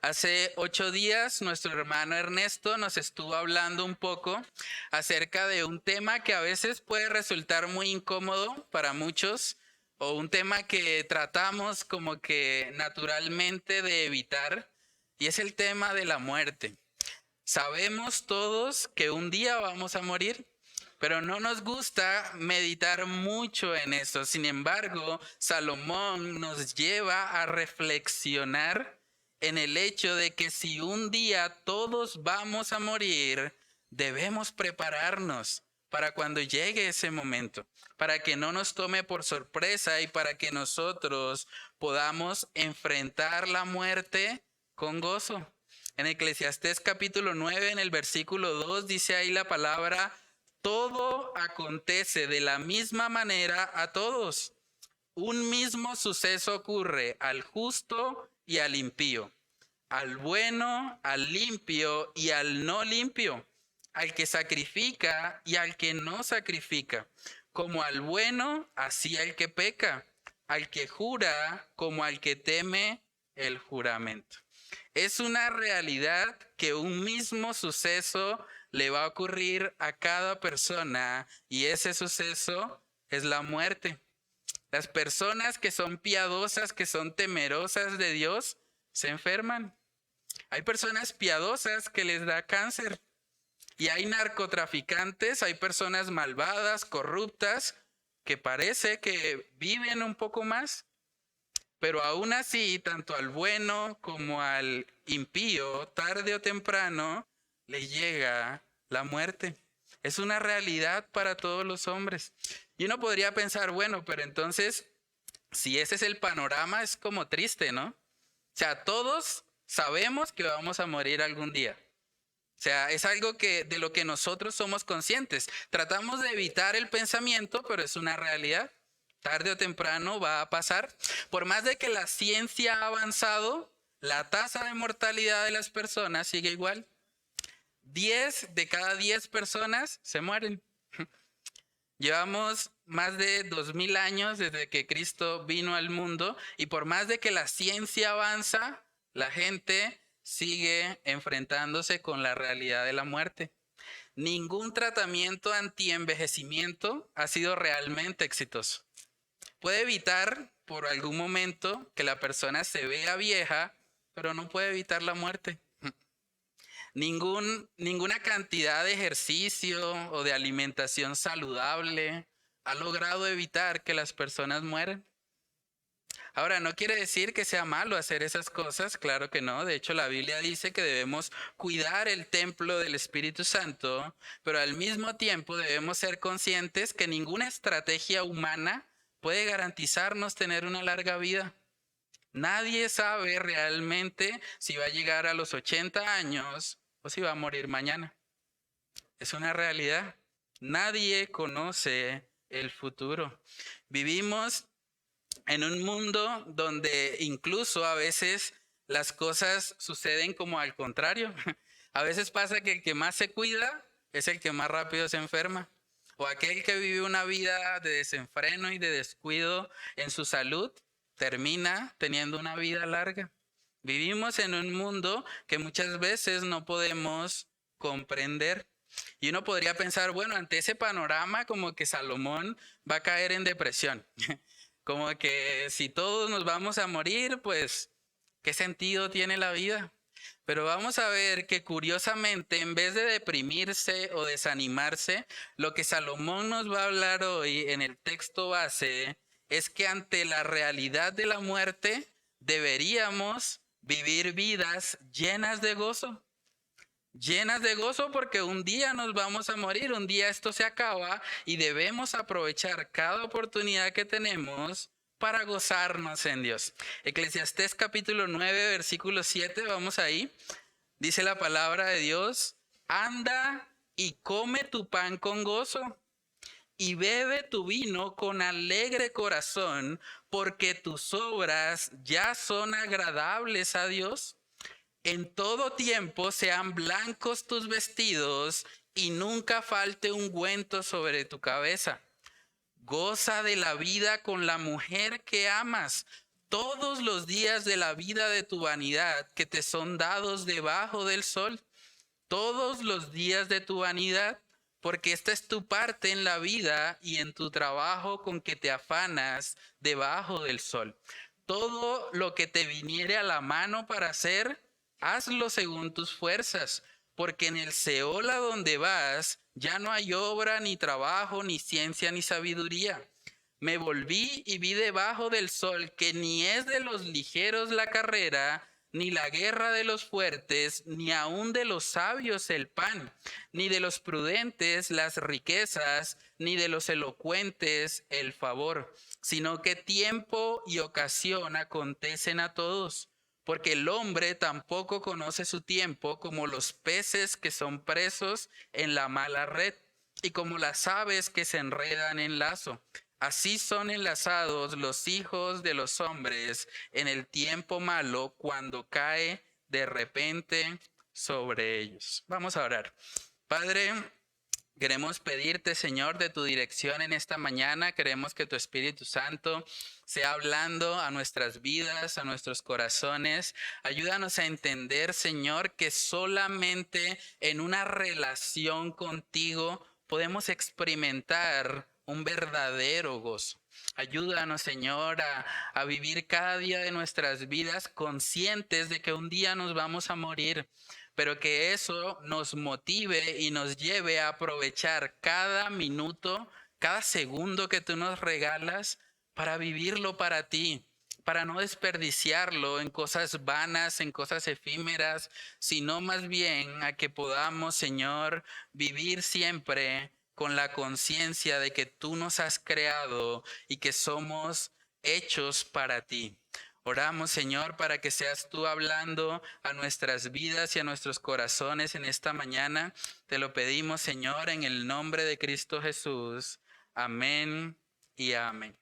Hace 8 días nuestro hermano Ernesto nos estuvo hablando un poco acerca de un tema que a veces puede resultar muy incómodo para muchos o un tema que tratamos como que naturalmente de evitar, y es el tema de la muerte. Sabemos todos que un día vamos a morir, pero no nos gusta meditar mucho en eso. Sin embargo, Salomón nos lleva a reflexionar en el hecho de que si un día todos vamos a morir, debemos prepararnos para cuando llegue ese momento, para que no nos tome por sorpresa y para que nosotros podamos enfrentar la muerte con gozo. En Eclesiastés capítulo 9, en el versículo 2, dice ahí la palabra: todo acontece de la misma manera a todos. Un mismo suceso ocurre al justo y al impío, al bueno, al limpio y al no limpio, al que sacrifica y al que no sacrifica, como al bueno, así al que peca, al que jura como al que teme el juramento. Es una realidad que un mismo suceso le va a ocurrir a cada persona, y ese suceso es la muerte. Las personas que son piadosas, que son temerosas de Dios, se enferman. Hay personas piadosas que les da cáncer. Y hay narcotraficantes, hay personas malvadas, corruptas, que parece que viven un poco más. Pero aún así, tanto al bueno como al impío, tarde o temprano, le llega la muerte. Es una realidad para todos los hombres. Y uno podría pensar, bueno, pero entonces, si ese es el panorama, es como triste, ¿no? O sea, todos sabemos que vamos a morir algún día. O sea, es algo que de lo que nosotros somos conscientes. Tratamos de evitar el pensamiento, pero es una realidad. Tarde o temprano va a pasar. Por más de que la ciencia ha avanzado, la tasa de mortalidad de las personas sigue igual. 10 de cada 10 personas se mueren. Llevamos más de 2000 años desde que Cristo vino al mundo, y por más de que la ciencia avanza, la gente sigue enfrentándose con la realidad de la muerte. Ningún tratamiento antienvejecimiento ha sido realmente exitoso. Puede evitar por algún momento que la persona se vea vieja, pero no puede evitar la muerte. Ninguna cantidad de ejercicio o de alimentación saludable ha logrado evitar que las personas mueran. Ahora, no quiere decir que sea malo hacer esas cosas, claro que no. De hecho, la Biblia dice que debemos cuidar el templo del Espíritu Santo, pero al mismo tiempo debemos ser conscientes que ninguna estrategia humana puede garantizarnos tener una larga vida. Nadie sabe realmente si va a llegar a los 80 años o si va a morir mañana. Es una realidad. Nadie conoce el futuro. Vivimos en un mundo donde incluso a veces las cosas suceden como al contrario. A veces pasa que el que más se cuida es el que más rápido se enferma. O aquel que vive una vida de desenfreno y de descuido en su salud termina teniendo una vida larga. Vivimos en un mundo que muchas veces no podemos comprender. Y uno podría pensar, bueno, ante ese panorama como que Salomón va a caer en depresión. Como que si todos nos vamos a morir, pues, ¿qué sentido tiene la vida? Pero vamos a ver que curiosamente, en vez de deprimirse o desanimarse, lo que Salomón nos va a hablar hoy en el texto base es que ante la realidad de la muerte deberíamos vivir vidas llenas de gozo. Llenas de gozo porque un día nos vamos a morir, un día esto se acaba y debemos aprovechar cada oportunidad que tenemos para gozarnos en Dios. Eclesiastés capítulo 9, versículo 7, vamos ahí. Dice la palabra de Dios: anda y come tu pan con gozo y bebe tu vino con alegre corazón, porque tus obras ya son agradables a Dios. En todo tiempo sean blancos tus vestidos y nunca falte ungüento sobre tu cabeza. Goza de la vida con la mujer que amas. todos los días de la vida de tu vanidad que te son dados debajo del sol. Todos los días de tu vanidad, porque esta es tu parte en la vida y en tu trabajo con que te afanas debajo del sol. Todo lo que te viniere a la mano para hacer, hazlo según tus fuerzas, porque en el Seol a donde vas ya no hay obra, ni trabajo, ni ciencia, ni sabiduría. Me volví y vi debajo del sol que ni es de los ligeros la carrera, ni la guerra de los fuertes, ni aun de los sabios el pan, ni de los prudentes las riquezas, ni de los elocuentes el favor, sino que tiempo y ocasión acontecen a todos, porque el hombre tampoco conoce su tiempo, como los peces que son presos en la mala red, y como las aves que se enredan en lazo. Así son enlazados los hijos de los hombres en el tiempo malo, cuando cae de repente sobre ellos. Vamos a orar. Padre, queremos pedirte, Señor, de tu dirección en esta mañana. Queremos que tu Espíritu Santo sea hablando a nuestras vidas, a nuestros corazones. Ayúdanos a entender, Señor, que solamente en una relación contigo podemos experimentar un verdadero gozo. Ayúdanos, Señor, a vivir cada día de nuestras vidas conscientes de que un día nos vamos a morir, pero que eso nos motive y nos lleve a aprovechar cada minuto, cada segundo que tú nos regalas para vivirlo para ti, para no desperdiciarlo en cosas vanas, en cosas efímeras, sino más bien a que podamos, Señor, vivir siempre con la conciencia de que tú nos has creado y que somos hechos para ti. Oramos, Señor, para que seas tú hablando a nuestras vidas y a nuestros corazones en esta mañana. Te lo pedimos, Señor, en el nombre de Cristo Jesús. Amén y amén.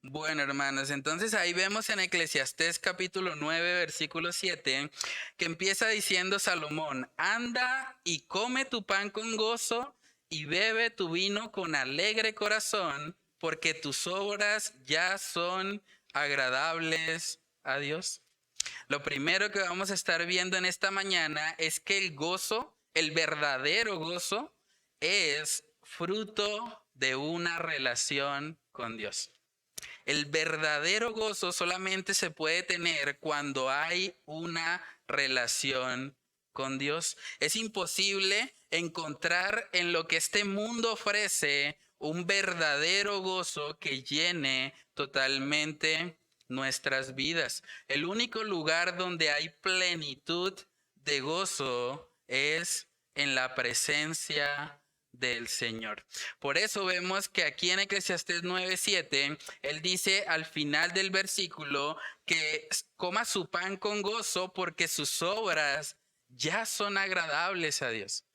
Bueno, hermanos, entonces ahí vemos en Eclesiastés capítulo 9, versículo 7, que empieza diciendo Salomón: anda y come tu pan con gozo y bebe tu vino con alegre corazón, porque tus obras ya son agradables a Dios. Lo primero que vamos a estar viendo en esta mañana es que el gozo, el verdadero gozo, es fruto de una relación con Dios. El verdadero gozo solamente se puede tener cuando hay una relación con Dios. Es imposible encontrar en lo que este mundo ofrece un verdadero gozo que llene totalmente nuestras vidas. El único lugar donde hay plenitud de gozo es en la presencia del Señor. Por eso vemos que aquí en Eclesiastés 9:7, él dice al final del versículo que coma su pan con gozo porque sus obras ya son agradables a Dios.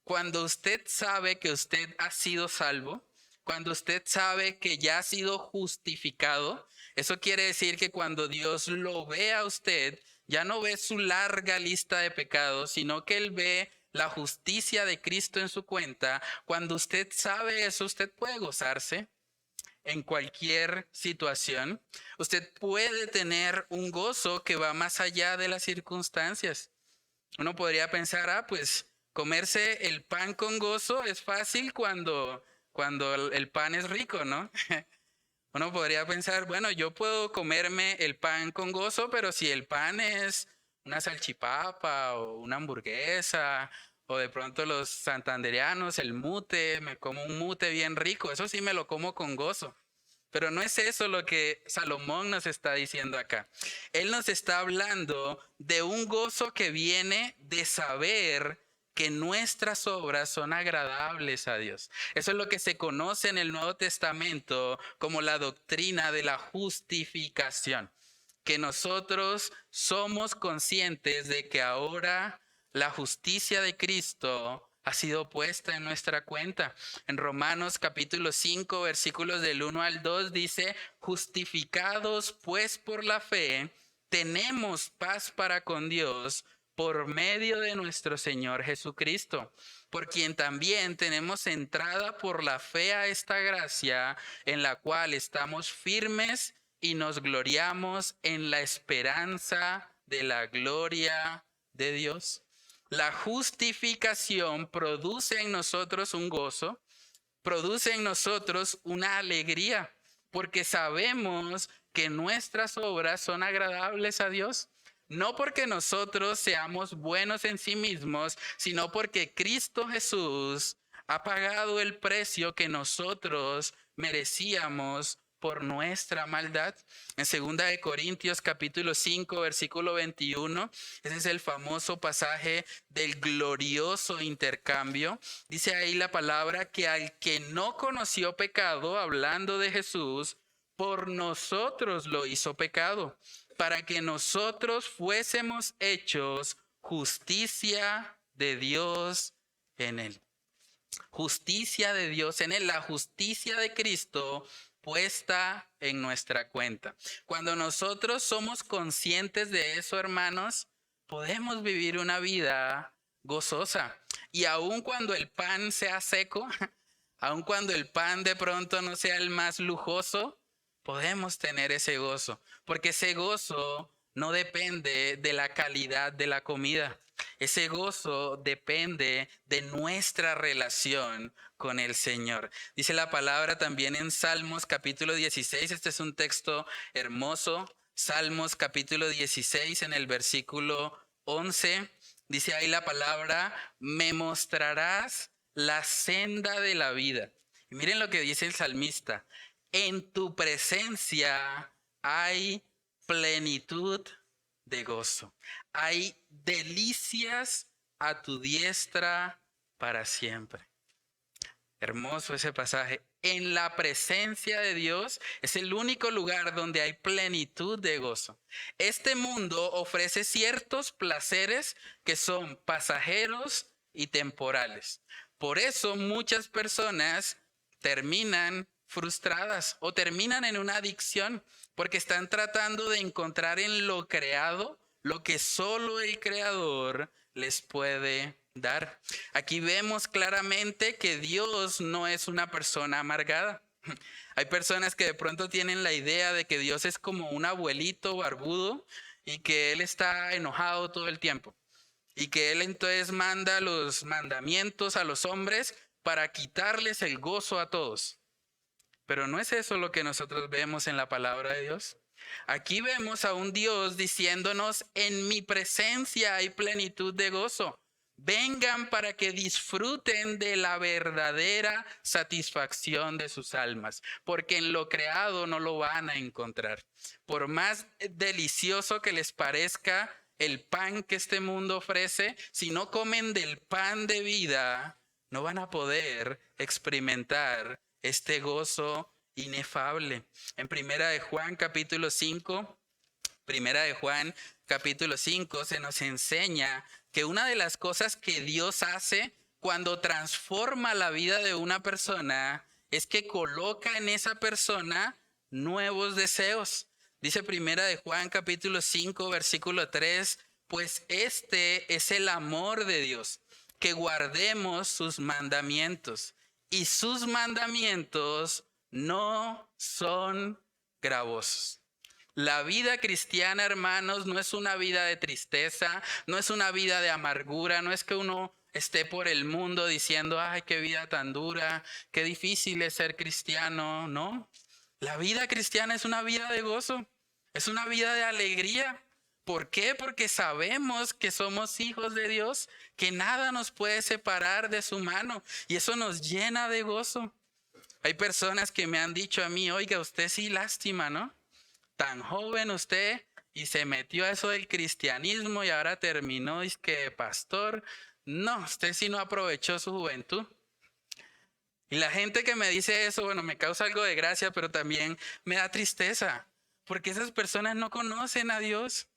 Cuando usted sabe que usted ha sido salvo, cuando usted sabe que ya ha sido justificado, eso quiere decir que cuando Dios lo ve a usted, ya no ve su larga lista de pecados, sino que Él ve la justicia de Cristo en su cuenta. Cuando usted sabe eso, usted puede gozarse en cualquier situación. Usted puede tener un gozo que va más allá de las circunstancias. Uno podría pensar, pues comerse el pan con gozo es fácil cuando el pan es rico, ¿no? Uno podría pensar, bueno, yo puedo comerme el pan con gozo, pero si el pan es una salchipapa o una hamburguesa, o de pronto los santandereanos, el mute, me como un mute bien rico, eso sí me lo como con gozo. Pero no es eso lo que Salomón nos está diciendo acá. Él nos está hablando de un gozo que viene de saber que nuestras obras son agradables a Dios. Eso es lo que se conoce en el Nuevo Testamento como la doctrina de la justificación. Que nosotros somos conscientes de que ahora la justicia de Cristo ha sido puesta en nuestra cuenta. En Romanos capítulo 5, versículos del 1 al 2 dice: justificados pues por la fe, tenemos paz para con Dios por medio de nuestro Señor Jesucristo, por quien también tenemos entrada por la fe a esta gracia, en la cual estamos firmes y nos gloriamos en la esperanza de la gloria de Dios. La justificación produce en nosotros un gozo, produce en nosotros una alegría, porque sabemos que nuestras obras son agradables a Dios. No porque nosotros seamos buenos en sí mismos, sino porque Cristo Jesús ha pagado el precio que nosotros merecíamos por nuestra maldad. En 2 capítulo 5, versículo 21, ese es el famoso pasaje del glorioso intercambio. Dice ahí la palabra que al que no conoció pecado, hablando de Jesús, por nosotros lo hizo pecado, para que nosotros fuésemos hechos justicia de Dios en él. Justicia de Dios en él, la justicia de Cristo puesta en nuestra cuenta. Cuando nosotros somos conscientes de eso, hermanos, podemos vivir una vida gozosa. Y aun cuando el pan sea seco, aun cuando el pan de pronto no sea el más lujoso, podemos tener ese gozo, porque ese gozo no depende de la calidad de la comida. Ese gozo depende de nuestra relación con el Señor. Dice la palabra también en Salmos capítulo 16, este es un texto hermoso. Salmos capítulo 16 en el versículo 11, dice ahí la palabra, me mostrarás la senda de la vida. Y miren lo que dice el salmista, en tu presencia hay plenitud de gozo. Hay delicias a tu diestra para siempre. Hermoso ese pasaje. En la presencia de Dios es el único lugar donde hay plenitud de gozo. Este mundo ofrece ciertos placeres que son pasajeros y temporales. Por eso muchas personas terminan frustradas o terminan en una adicción porque están tratando de encontrar en lo creado lo que solo el Creador les puede dar. Aquí vemos claramente que Dios no es una persona amargada. Hay personas que de pronto tienen la idea de que Dios es como un abuelito barbudo y que Él está enojado todo el tiempo. Y que Él entonces manda los mandamientos a los hombres para quitarles el gozo a todos. Pero no es eso lo que nosotros vemos en la palabra de Dios. Aquí vemos a un Dios diciéndonos, en mi presencia hay plenitud de gozo. Vengan para que disfruten de la verdadera satisfacción de sus almas, porque en lo creado no lo van a encontrar. Por más delicioso que les parezca el pan que este mundo ofrece, si no comen del pan de vida, no van a poder experimentar este gozo inefable. En Primera de Juan capítulo 5, se nos enseña que una de las cosas que Dios hace cuando transforma la vida de una persona es que coloca en esa persona nuevos deseos. Dice Primera de Juan capítulo 5 versículo 3, pues este es el amor de Dios, que guardemos sus mandamientos. Y sus mandamientos no son gravosos. La vida cristiana, hermanos, no es una vida de tristeza, no es una vida de amargura, no es que uno esté por el mundo diciendo, ay, qué vida tan dura, qué difícil es ser cristiano. No, la vida cristiana es una vida de gozo, es una vida de alegría. ¿Por qué? Porque sabemos que somos hijos de Dios, que nada nos puede separar de su mano y eso nos llena de gozo. Hay personas que me han dicho a mí, oiga, usted sí lástima, ¿no? Tan joven usted y se metió a eso del cristianismo y ahora terminó, es que pastor. No, usted sí no aprovechó su juventud. Y la gente que me dice eso, bueno, me causa algo de gracia, pero también me da tristeza, porque esas personas no conocen a Dios.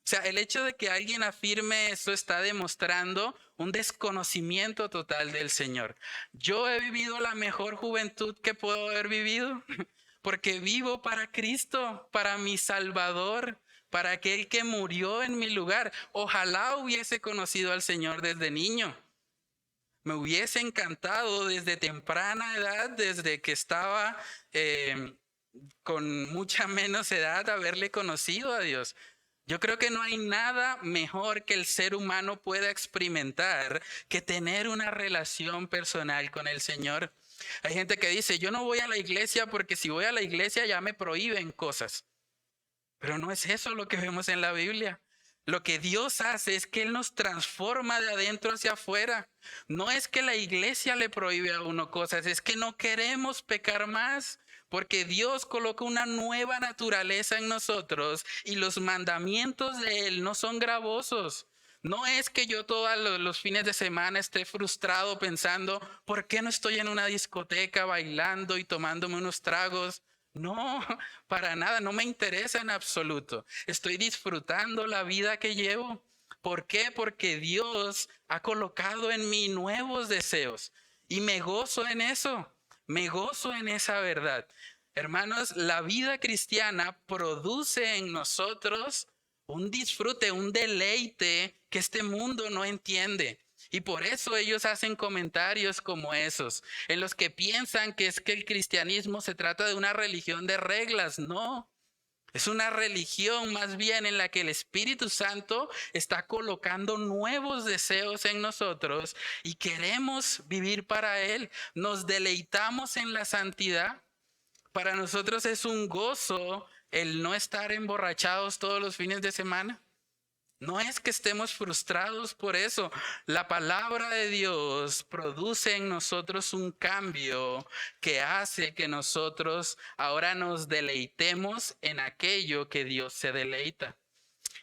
O sea, el hecho de que alguien afirme eso está demostrando un desconocimiento total del Señor. Yo he vivido la mejor juventud que puedo haber vivido, porque vivo para Cristo, para mi Salvador, para aquel que murió en mi lugar. Ojalá hubiese conocido al Señor desde niño. Me hubiese encantado desde temprana edad, desde que estaba con mucha menos edad haberle conocido a Dios. Yo creo que no hay nada mejor que el ser humano pueda experimentar que tener una relación personal con el Señor. Hay gente que dice, yo no voy a la iglesia porque si voy a la iglesia ya me prohíben cosas. Pero no es eso lo que vemos en la Biblia. Lo que Dios hace es que Él nos transforma de adentro hacia afuera. No es que la iglesia le prohíbe a uno cosas, es que no queremos pecar más, porque Dios coloca una nueva naturaleza en nosotros y los mandamientos de Él no son gravosos. No es que yo todos los fines de semana esté frustrado pensando, ¿por qué no estoy en una discoteca bailando y tomándome unos tragos? No, para nada, no me interesa en absoluto. Estoy disfrutando la vida que llevo. ¿Por qué? Porque Dios ha colocado en mí nuevos deseos y me gozo en eso, me gozo en esa verdad. Hermanos, la vida cristiana produce en nosotros un disfrute, un deleite que este mundo no entiende. Y por eso ellos hacen comentarios como esos, en los que piensan que es que el cristianismo se trata de una religión de reglas. No, es una religión más bien en la que el Espíritu Santo está colocando nuevos deseos en nosotros y queremos vivir para Él. Nos deleitamos en la santidad. Para nosotros es un gozo el no estar emborrachados todos los fines de semana. No es que estemos frustrados por eso. La palabra de Dios produce en nosotros un cambio que hace que nosotros ahora nos deleitemos en aquello que Dios se deleita.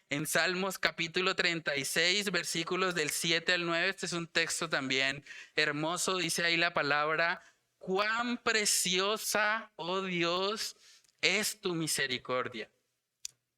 En Salmos capítulo 36, versículos del 7 al 9, este es un texto también hermoso, dice ahí la palabra, cuán preciosa, oh Dios, es tu misericordia.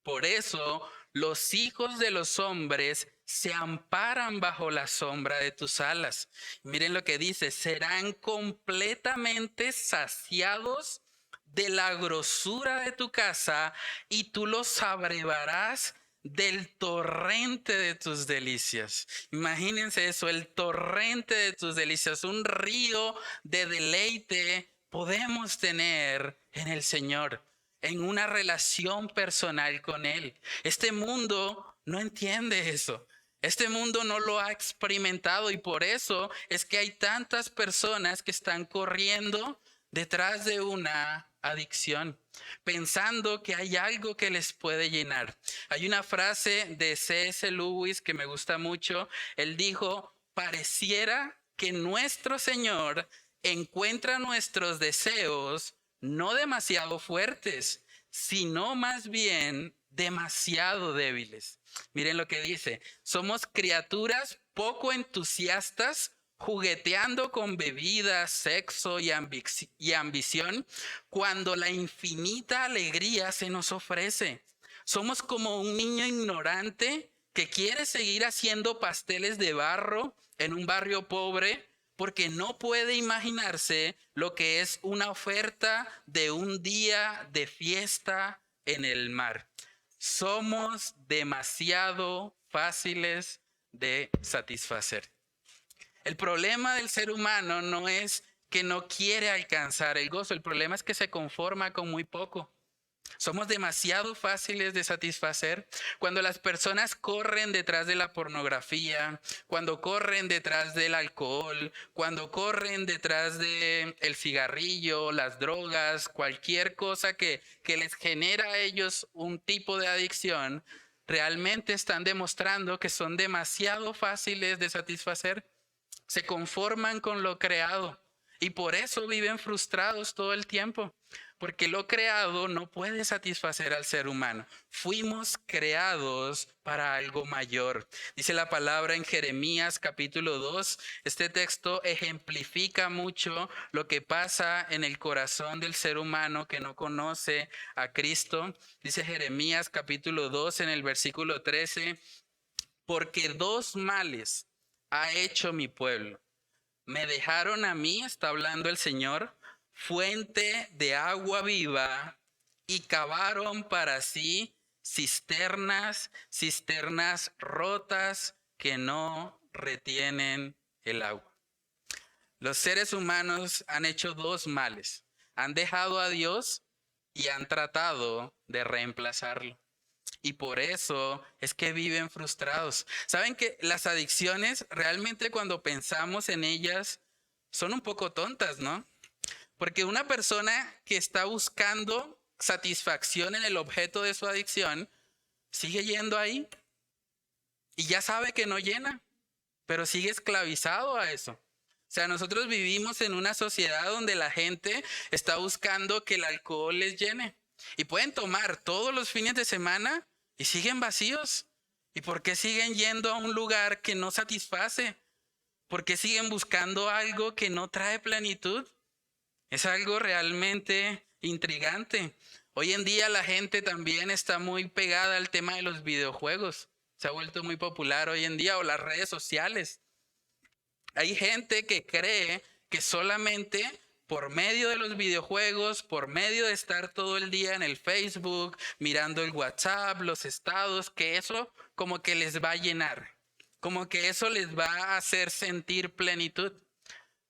Por eso los hijos de los hombres se amparan bajo la sombra de tus alas. Miren lo que dice, serán completamente saciados de la grosura de tu casa y tú los abrevarás del torrente de tus delicias. Imagínense eso, el torrente de tus delicias, un río de deleite podemos tener en el Señor, en una relación personal con Él. Este mundo no entiende eso. Este mundo no lo ha experimentado y por eso es que hay tantas personas que están corriendo detrás de una adicción, pensando que hay algo que les puede llenar. Hay una frase de C.S. Lewis que me gusta mucho. Él dijo, pareciera que nuestro Señor encuentra nuestros deseos no demasiado fuertes, sino más bien demasiado débiles. Miren lo que dice, somos criaturas poco entusiastas, jugueteando con bebidas, sexo y ambición, cuando la infinita alegría se nos ofrece. Somos como un niño ignorante que quiere seguir haciendo pasteles de barro en un barrio pobre porque no puede imaginarse lo que es una oferta de un día de fiesta en el mar. Somos demasiado fáciles de satisfacer. El problema del ser humano no es que no quiere alcanzar el gozo, el problema es que se conforma con muy poco. Somos demasiado fáciles de satisfacer. Cuando las personas corren detrás de la pornografía, cuando corren detrás del alcohol, cuando corren detrás del cigarrillo, las drogas, cualquier cosa que les genera a ellos un tipo de adicción, realmente están demostrando que son demasiado fáciles de satisfacer. Se conforman con lo creado y por eso viven frustrados todo el tiempo. Porque lo creado no puede satisfacer al ser humano. Fuimos creados para algo mayor. Dice la palabra en Jeremías capítulo 2. Este texto ejemplifica mucho lo que pasa en el corazón del ser humano que no conoce a Cristo. Dice Jeremías capítulo 2 en el versículo 13. Porque dos males ha hecho mi pueblo. Me dejaron a mí, está hablando el Señor, fuente de agua viva y cavaron para sí cisternas, cisternas rotas que no retienen el agua. Los seres humanos han hecho dos males. Han dejado a Dios y han tratado de reemplazarlo. Y por eso es que viven frustrados. Saben que las adicciones realmente cuando pensamos en ellas son un poco tontas, ¿no? Porque una persona que está buscando satisfacción en el objeto de su adicción sigue yendo ahí y ya sabe que no llena, pero sigue esclavizado a eso. O sea, nosotros vivimos en una sociedad donde la gente está buscando que el alcohol les llene. Y pueden tomar todos los fines de semana y siguen vacíos. ¿Y por qué siguen yendo a un lugar que no satisface? ¿Por qué siguen buscando algo que no trae plenitud? Es algo realmente intrigante. Hoy en día la gente también está muy pegada al tema de los videojuegos. Se ha vuelto muy popular hoy en día, o las redes sociales. Hay gente que cree que solamente por medio de los videojuegos, por medio de estar todo el día en el Facebook, mirando el WhatsApp, los estados, que eso como que les va a llenar, como que eso les va a hacer sentir plenitud.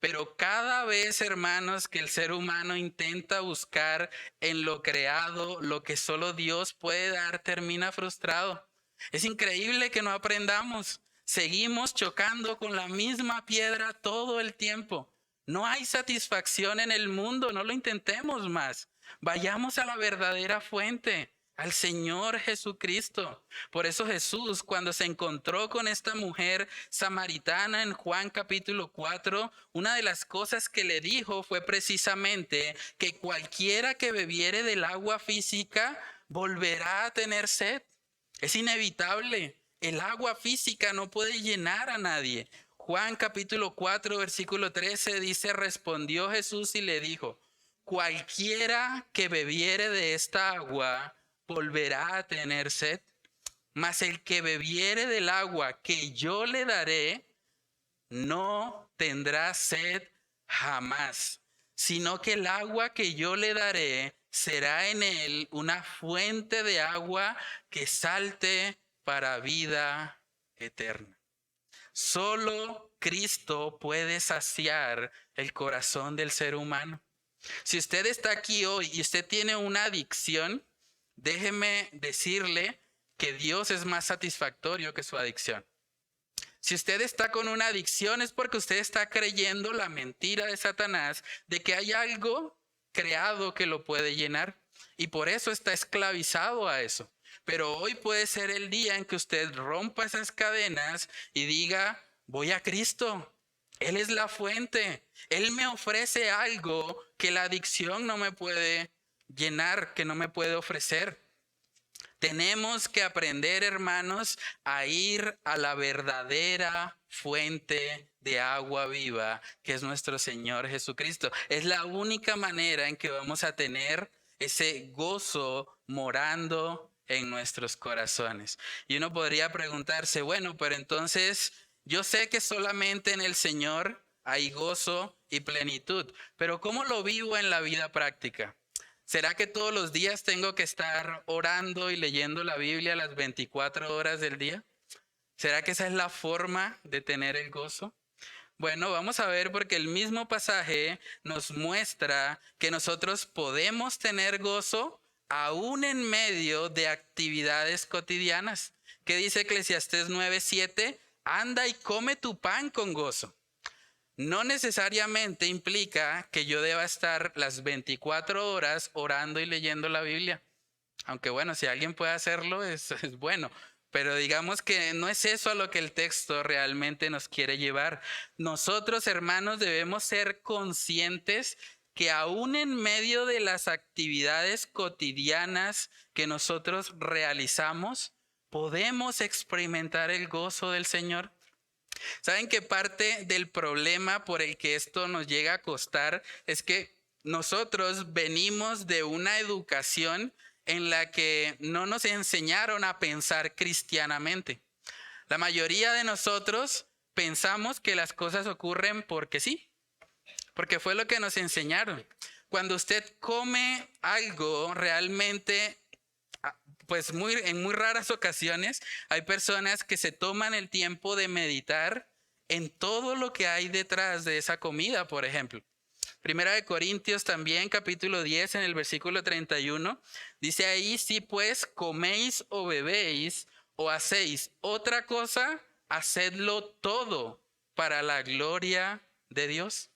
Pero cada vez, hermanos, que el ser humano intenta buscar en lo creado lo que solo Dios puede dar, termina frustrado. Es increíble que no aprendamos. Seguimos chocando con la misma piedra todo el tiempo. No hay satisfacción en el mundo, no lo intentemos más. Vayamos a la verdadera fuente, al Señor Jesucristo. Por eso Jesús, cuando se encontró con esta mujer samaritana en Juan capítulo 4, una de las cosas que le dijo fue precisamente que cualquiera que bebiere del agua física volverá a tener sed. Es inevitable. El agua física no puede llenar a nadie. Juan capítulo 4, versículo 13 dice, respondió Jesús y le dijo, cualquiera que bebiere de esta agua volverá a tener sed, mas el que bebiere del agua que yo le daré no tendrá sed jamás, sino que el agua que yo le daré será en él una fuente de agua que salte para vida eterna. Solo Cristo puede saciar el corazón del ser humano. Si usted está aquí hoy y usted tiene una adicción, déjeme decirle que Dios es más satisfactorio que su adicción. Si usted está con una adicción es porque usted está creyendo la mentira de Satanás de que hay algo creado que lo puede llenar y por eso está esclavizado a eso. Pero hoy puede ser el día en que usted rompa esas cadenas y diga, voy a Cristo. Él es la fuente. Él me ofrece algo que la adicción no me puede llenar, que no me puede ofrecer. Tenemos que aprender, hermanos, a ir a la verdadera fuente de agua viva, que es nuestro Señor Jesucristo. Es la única manera en que vamos a tener ese gozo morando en nuestros corazones. Y uno podría preguntarse, bueno, pero entonces yo sé que solamente en el Señor hay gozo y plenitud, pero ¿cómo lo vivo en la vida práctica? ¿Será que todos los días tengo que estar orando y leyendo la Biblia las 24 horas del día? ¿Será que esa es la forma de tener el gozo? Bueno, vamos a ver porque el mismo pasaje nos muestra que nosotros podemos tener gozo aún en medio de actividades cotidianas. ¿Qué dice Eclesiastés 9:7? Anda y come tu pan con gozo. No necesariamente implica que yo deba estar las 24 horas orando y leyendo la Biblia. Aunque bueno, si alguien puede hacerlo es bueno. Pero digamos que no es eso a lo que el texto realmente nos quiere llevar. Nosotros, hermanos, debemos ser conscientes que aún en medio de las actividades cotidianas que nosotros realizamos, podemos experimentar el gozo del Señor. ¿Saben que parte del problema por el que esto nos llega a costar es que nosotros venimos de una educación en la que no nos enseñaron a pensar cristianamente? La mayoría de nosotros pensamos que las cosas ocurren porque sí, porque fue lo que nos enseñaron. Cuando usted come algo realmente, pues en muy raras ocasiones hay personas que se toman el tiempo de meditar en todo lo que hay detrás de esa comida, por ejemplo. Primera de Corintios también, capítulo 10, en el versículo 31, dice ahí: si pues coméis o bebéis o hacéis otra cosa, hacedlo todo para la gloria de Dios.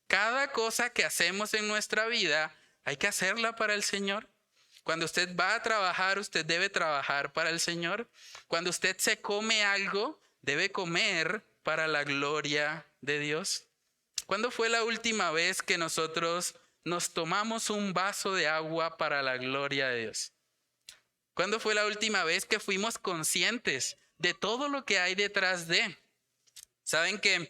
Cada cosa que hacemos en nuestra vida hay que hacerla para el Señor. Cuando usted va a trabajar, usted debe trabajar para el Señor. Cuando usted se come algo, debe comer para la gloria de Dios. ¿Cuándo fue la última vez que nosotros nos tomamos un vaso de agua para la gloria de Dios? ¿Cuándo fue la última vez que fuimos conscientes de todo lo que hay detrás de? Saben que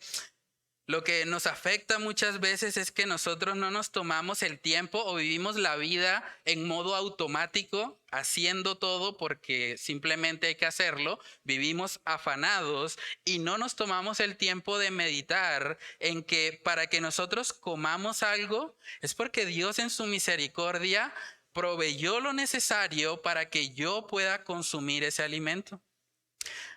lo que nos afecta muchas veces es que nosotros no nos tomamos el tiempo o vivimos la vida en modo automático, haciendo todo porque simplemente hay que hacerlo. Vivimos afanados y no nos tomamos el tiempo de meditar en que para que nosotros comamos algo es porque Dios en su misericordia proveyó lo necesario para que yo pueda consumir ese alimento.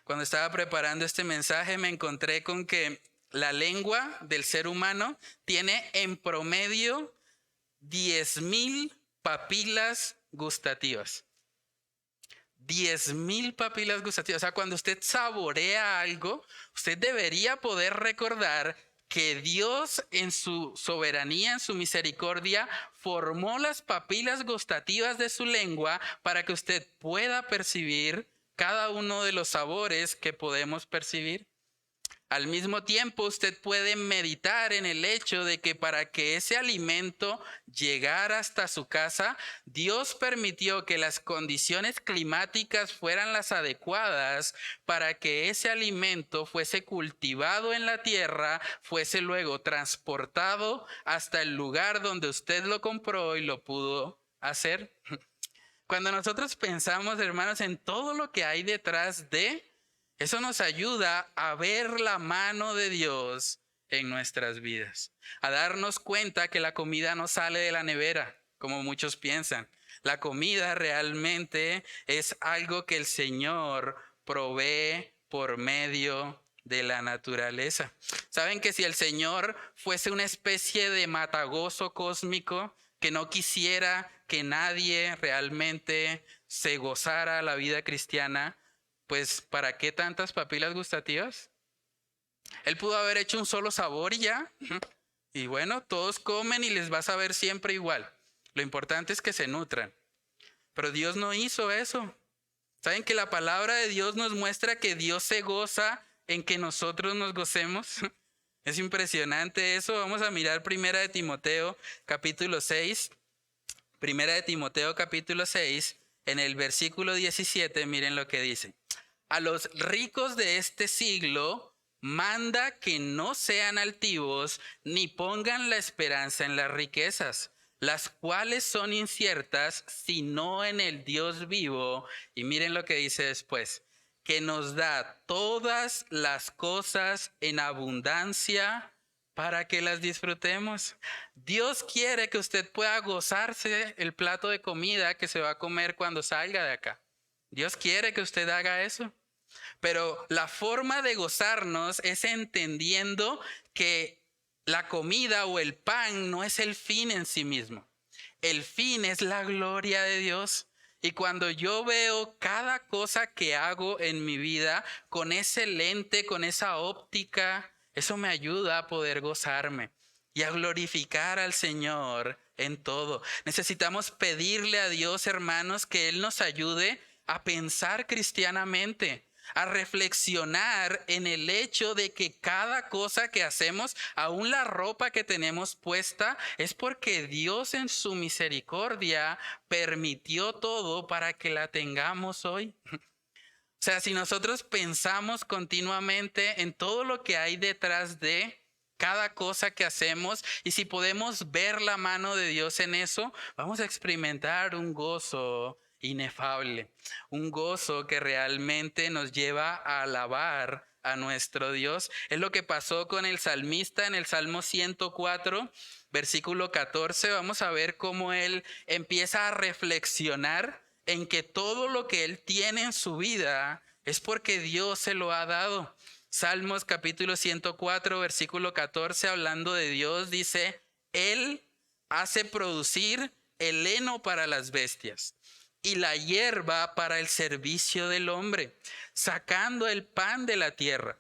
Cuando estaba preparando este mensaje me encontré con que la lengua del ser humano tiene en promedio 10,000 papilas gustativas. 10,000 papilas gustativas. O sea, cuando usted saborea algo, usted debería poder recordar que Dios en su soberanía, en su misericordia, formó las papilas gustativas de su lengua para que usted pueda percibir cada uno de los sabores que podemos percibir. Al mismo tiempo, usted puede meditar en el hecho de que para que ese alimento llegara hasta su casa, Dios permitió que las condiciones climáticas fueran las adecuadas para que ese alimento fuese cultivado en la tierra, fuese luego transportado hasta el lugar donde usted lo compró y lo pudo hacer. Cuando nosotros pensamos, hermanos, en todo lo que hay detrás de... Eso nos ayuda a ver la mano de Dios en nuestras vidas, a darnos cuenta que la comida no sale de la nevera, como muchos piensan. La comida realmente es algo que el Señor provee por medio de la naturaleza. ¿Saben que si el Señor fuese una especie de matagozo cósmico que no quisiera que nadie realmente se gozara la vida cristiana, pues ¿para qué tantas papilas gustativas? Él pudo haber hecho un solo sabor y ya. Y bueno, todos comen y les va a saber siempre igual. Lo importante es que se nutran. Pero Dios no hizo eso. ¿Saben que la palabra de Dios nos muestra que Dios se goza en que nosotros nos gocemos? Es impresionante eso. Vamos a mirar Primera de Timoteo, capítulo 6. Primera de Timoteo, capítulo 6, en el versículo 17, miren lo que dice. A los ricos de este siglo manda que no sean altivos ni pongan la esperanza en las riquezas, las cuales son inciertas, sino en el Dios vivo. Y miren lo que dice después, que nos da todas las cosas en abundancia para que las disfrutemos. Dios quiere que usted pueda gozarse el plato de comida que se va a comer cuando salga de acá. Dios quiere que usted haga eso. Pero la forma de gozarnos es entendiendo que la comida o el pan no es el fin en sí mismo. El fin es la gloria de Dios. Y cuando yo veo cada cosa que hago en mi vida con ese lente, con esa óptica, eso me ayuda a poder gozarme y a glorificar al Señor en todo. Necesitamos pedirle a Dios, hermanos, que Él nos ayude a pensar cristianamente, a reflexionar en el hecho de que cada cosa que hacemos, aún la ropa que tenemos puesta, es porque Dios en su misericordia permitió todo para que la tengamos hoy. O sea, si nosotros pensamos continuamente en todo lo que hay detrás de cada cosa que hacemos y si podemos ver la mano de Dios en eso, vamos a experimentar un gozo inefable, un gozo que realmente nos lleva a alabar a nuestro Dios. Es lo que pasó con el salmista en el Salmo 104, versículo 14. Vamos a ver cómo él empieza a reflexionar en que todo lo que él tiene en su vida es porque Dios se lo ha dado. Salmos capítulo 104, versículo 14, hablando de Dios, dice: Él hace producir el heno para las bestias y la hierba para el servicio del hombre, sacando el pan de la tierra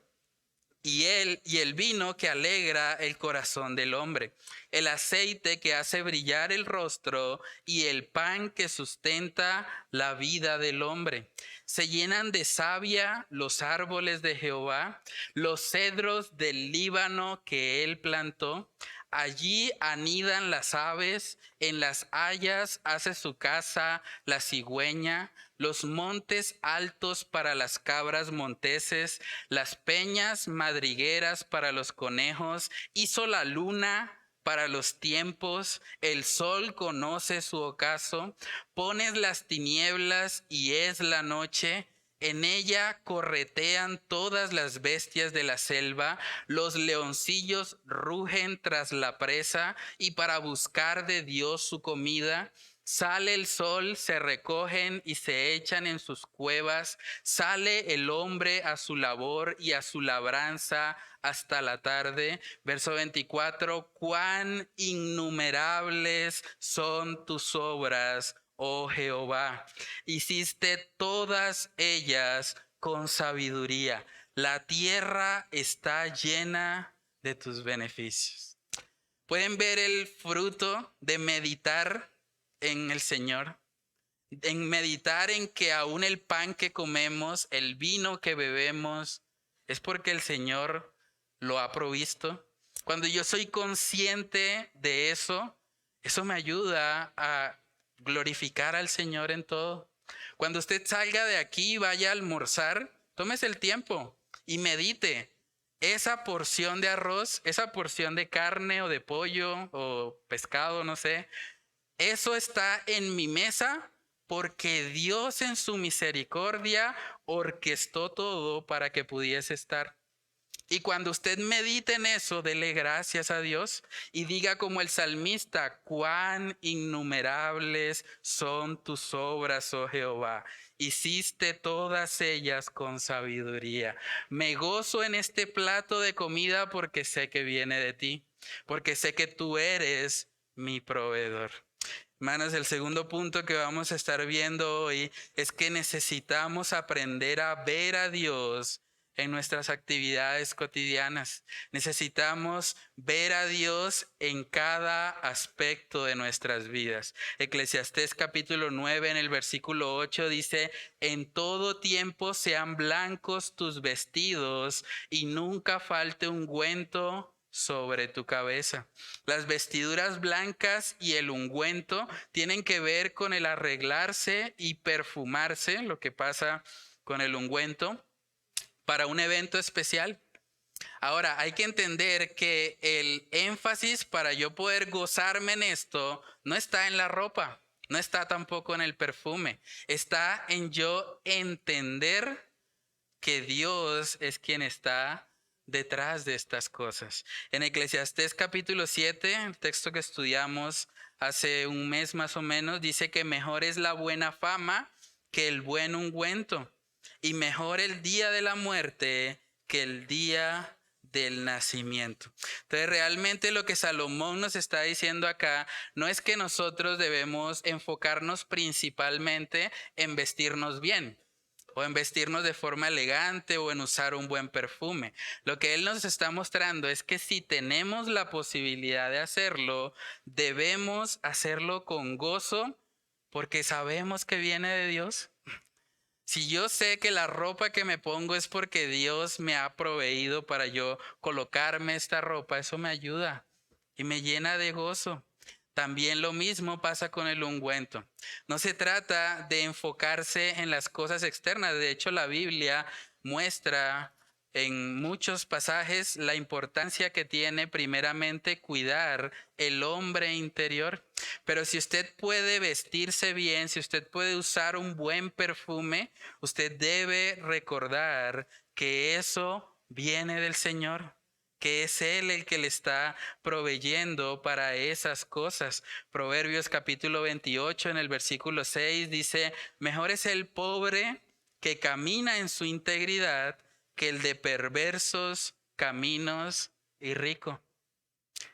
y el vino que alegra el corazón del hombre, el aceite que hace brillar el rostro y el pan que sustenta la vida del hombre. Se llenan de savia los árboles de Jehová, los cedros del Líbano que él plantó. Allí anidan las aves, en las hayas hace su casa la cigüeña, los montes altos para las cabras monteses, las peñas madrigueras para los conejos, hizo la luna para los tiempos, el sol conoce su ocaso, pones las tinieblas y es la noche. En ella corretean todas las bestias de la selva, los leoncillos rugen tras la presa y para buscar de Dios su comida. Sale el sol, se recogen y se echan en sus cuevas. Sale el hombre a su labor y a su labranza hasta la tarde. Verso 24, cuán innumerables son tus obras, oh Jehová. Hiciste todas ellas con sabiduría. La tierra está llena de tus beneficios. ¿Pueden ver el fruto de meditar en el Señor? En meditar en que aún el pan que comemos, el vino que bebemos, es porque el Señor lo ha provisto. Cuando yo soy consciente de eso, eso me ayuda a glorificar al Señor en todo. Cuando usted salga de aquí y vaya a almorzar, tómese el tiempo y medite. Esa porción de arroz, esa porción de carne o de pollo o pescado, no sé, eso está en mi mesa porque Dios en su misericordia orquestó todo para que pudiese estar. Y cuando usted medite en eso, dele gracias a Dios y diga como el salmista, cuán innumerables son tus obras, oh Jehová. Hiciste todas ellas con sabiduría. Me gozo en este plato de comida porque sé que viene de ti, porque sé que tú eres mi proveedor. Hermanos, el segundo punto que vamos a estar viendo hoy es que necesitamos aprender a ver a Dios en nuestras actividades cotidianas. Necesitamos ver a Dios en cada aspecto de nuestras vidas. Eclesiastés capítulo 9 en el versículo 8 dice, en todo tiempo sean blancos tus vestidos y nunca falte ungüento sobre tu cabeza. Las vestiduras blancas y el ungüento tienen que ver con el arreglarse y perfumarse, lo que pasa con el ungüento, para un evento especial. Ahora, hay que entender que el énfasis para yo poder gozarme en esto no está en la ropa, no está tampoco en el perfume, está en yo entender que Dios es quien está detrás de estas cosas. En Eclesiastés capítulo 7, el texto que estudiamos hace un mes más o menos, dice que mejor es la buena fama que el buen ungüento, y mejor el día de la muerte que el día del nacimiento. Entonces realmente lo que Salomón nos está diciendo acá no es que nosotros debemos enfocarnos principalmente en vestirnos bien o en vestirnos de forma elegante o en usar un buen perfume. Lo que él nos está mostrando es que si tenemos la posibilidad de hacerlo, debemos hacerlo con gozo porque sabemos que viene de Dios. Si yo sé que la ropa que me pongo es porque Dios me ha proveído para yo colocarme esta ropa, eso me ayuda y me llena de gozo. También lo mismo pasa con el ungüento. No se trata de enfocarse en las cosas externas. De hecho, la Biblia muestra en muchos pasajes la importancia que tiene primeramente cuidar el hombre interior. Pero si usted puede vestirse bien, si usted puede usar un buen perfume, usted debe recordar que eso viene del Señor, que es Él el que le está proveyendo para esas cosas. Proverbios capítulo 28 en el versículo 6 dice, mejor es el pobre que camina en su integridad que el de perversos caminos y rico.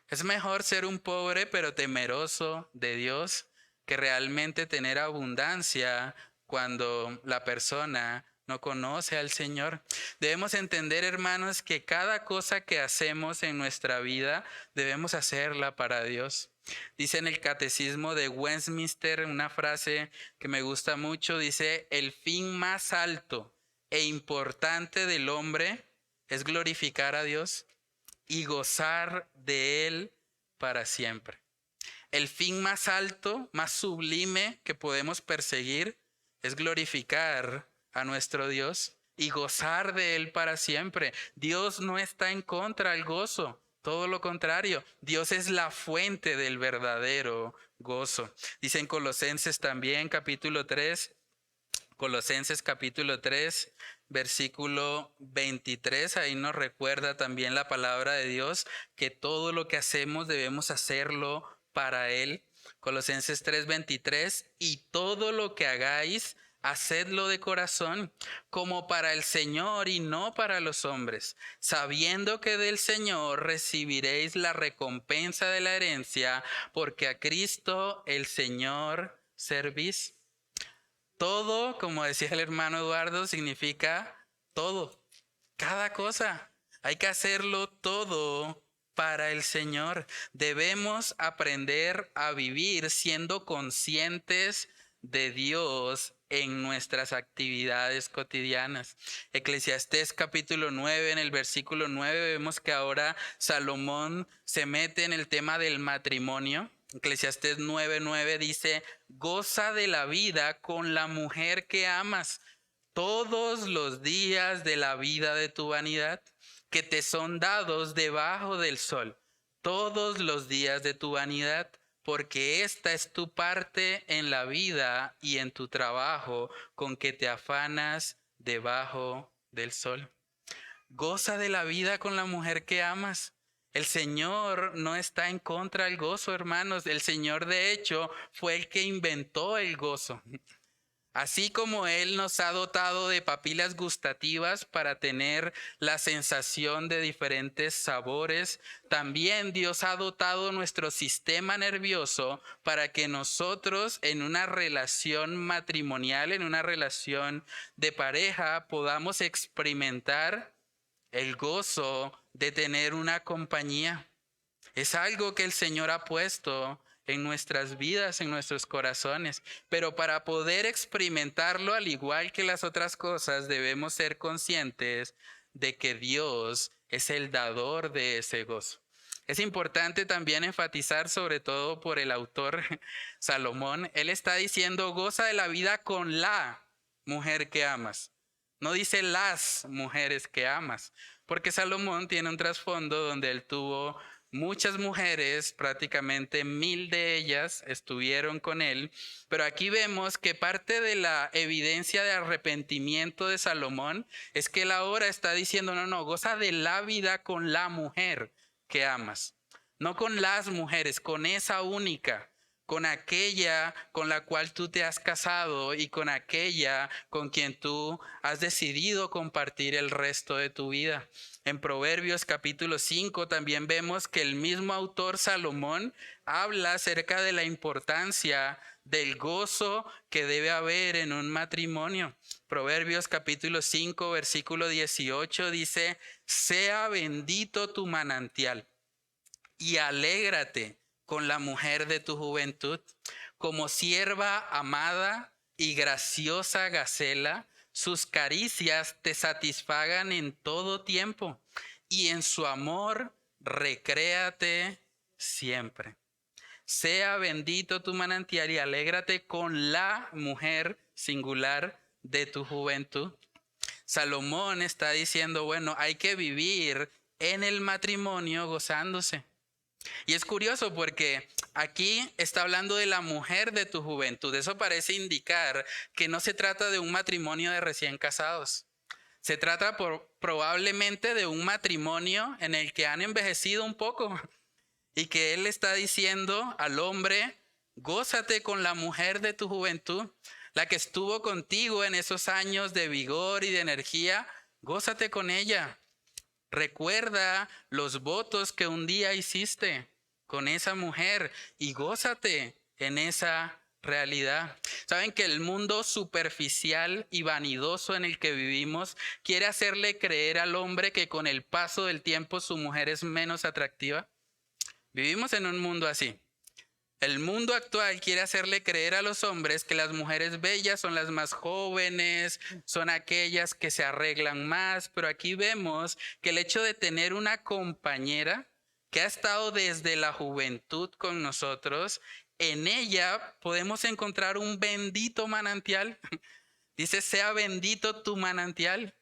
Es mejor ser un pobre pero temeroso de Dios que realmente tener abundancia cuando la persona no conoce al Señor. Debemos entender, hermanos, que cada cosa que hacemos en nuestra vida debemos hacerla para Dios. Dice en el Catecismo de Westminster una frase que me gusta mucho, dice, el fin más alto e importante del hombre es glorificar a Dios y gozar de Él para siempre. El fin más alto, más sublime que podemos perseguir es glorificar a nuestro Dios y gozar de Él para siempre. Dios no está en contra del gozo, todo lo contrario. Dios es la fuente del verdadero gozo. Dice en Colosenses también, capítulo 3, Colosenses capítulo 3, versículo 23, ahí nos recuerda también la palabra de Dios, que todo lo que hacemos debemos hacerlo para Él. Colosenses 3:23, y todo lo que hagáis, hacedlo de corazón, como para el Señor y no para los hombres, sabiendo que del Señor recibiréis la recompensa de la herencia, porque a Cristo el Señor servís. Todo, como decía el hermano Eduardo, significa todo, cada cosa. Hay que hacerlo todo para el Señor. Debemos aprender a vivir siendo conscientes de Dios en nuestras actividades cotidianas. Eclesiastés capítulo 9, en el versículo 9, vemos que ahora Salomón se mete en el tema del matrimonio. Eclesiastés 9:9 dice, goza de la vida con la mujer que amas todos los días de la vida de tu vanidad, que te son dados debajo del sol, todos los días de tu vanidad, porque esta es tu parte en la vida y en tu trabajo con que te afanas debajo del sol. Goza de la vida con la mujer que amas. El Señor no está en contra del gozo, hermanos. El Señor, de hecho, fue el que inventó el gozo. Así como Él nos ha dotado de papilas gustativas para tener la sensación de diferentes sabores, también Dios ha dotado nuestro sistema nervioso para que nosotros en una relación matrimonial, en una relación de pareja, podamos experimentar el gozo de tener una compañía. Es algo que el Señor ha puesto en nuestras vidas, en nuestros corazones. Pero para poder experimentarlo, al igual que las otras cosas, debemos ser conscientes de que Dios es el dador de ese gozo. Es importante también enfatizar, sobre todo por el autor Salomón, él está diciendo, goza de la vida con la mujer que amas. No dice las mujeres que amas, porque Salomón tiene un trasfondo donde él tuvo muchas mujeres, prácticamente 1000 de ellas estuvieron con él, pero aquí vemos que parte de la evidencia de arrepentimiento de Salomón es que él ahora está diciendo, no, goza de la vida con la mujer que amas, no con las mujeres, con esa única, con aquella con la cual tú te has casado y con aquella con quien tú has decidido compartir el resto de tu vida. En Proverbios capítulo 5 también vemos que el mismo autor Salomón habla acerca de la importancia del gozo que debe haber en un matrimonio. Proverbios capítulo 5 versículo 18 dice, sea bendito tu manantial y alégrate con la mujer de tu juventud, como sierva amada y graciosa gacela, sus caricias te satisfagan en todo tiempo, y en su amor recréate siempre. Sea bendito tu manantial y alégrate con la mujer singular de tu juventud. Salomón está diciendo, bueno, hay que vivir en el matrimonio gozándose. Y es curioso porque aquí está hablando de la mujer de tu juventud. Eso parece indicar que no se trata de un matrimonio de recién casados. Se trata probablemente de un matrimonio en el que han envejecido un poco y que él está diciendo al hombre, gózate con la mujer de tu juventud, la que estuvo contigo en esos años de vigor y de energía, gózate con ella. Recuerda los votos que un día hiciste. con esa mujer y gózate en esa realidad. Saben que el mundo superficial y vanidoso en el que vivimos quiere hacerle creer al hombre que con el paso del tiempo su mujer es menos atractiva. Vivimos en un mundo así. El mundo actual quiere hacerle creer a los hombres que las mujeres bellas son las más jóvenes, son aquellas que se arreglan más, pero aquí vemos que el hecho de tener una compañera que ha estado desde la juventud con nosotros, en ella podemos encontrar un bendito manantial. Dice, sea bendito tu manantial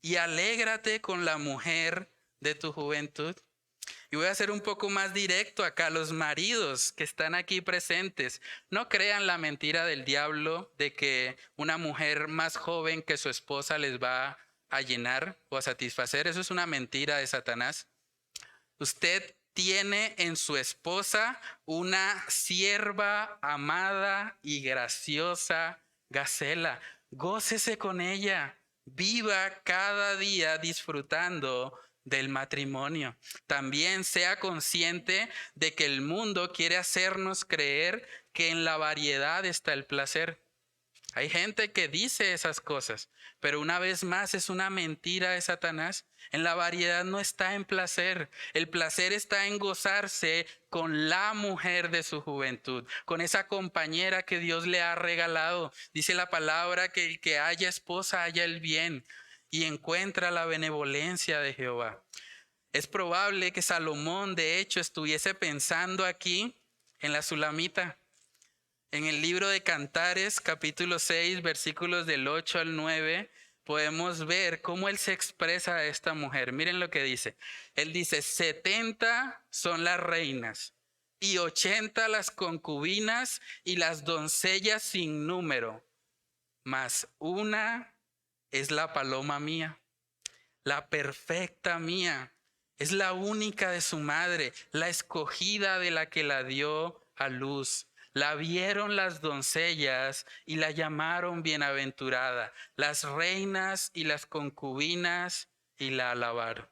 y alégrate con la mujer de tu juventud. Y voy a ser un poco más directo acá. Los maridos que están aquí presentes, no crean la mentira del diablo de que una mujer más joven que su esposa les va a llenar o a satisfacer. Eso es una mentira de Satanás. Usted tiene en su esposa una sierva amada y graciosa Gacela. Gócese con ella. Viva cada día disfrutando del matrimonio. También sea consciente de que el mundo quiere hacernos creer que en la variedad está el placer. Hay gente que dice esas cosas, pero una vez más es una mentira de Satanás. En la variedad no está en placer. El placer está en gozarse con la mujer de su juventud, con esa compañera que Dios le ha regalado. Dice la palabra que el que haya esposa haya el bien y encuentra la benevolencia de Jehová. Es probable que Salomón, de hecho, estuviese pensando aquí en la Sulamita. En el libro de Cantares, capítulo 6, versículos del 8 al 9, podemos ver cómo él se expresa a esta mujer. Miren lo que dice. Él dice, 70 son las reinas y 80 las concubinas y las doncellas sin número, mas una es la paloma mía, la perfecta mía. Es la única de su madre, la escogida de la que la dio a luz. La vieron las doncellas y la llamaron bienaventurada. Las reinas y las concubinas y la alabaron.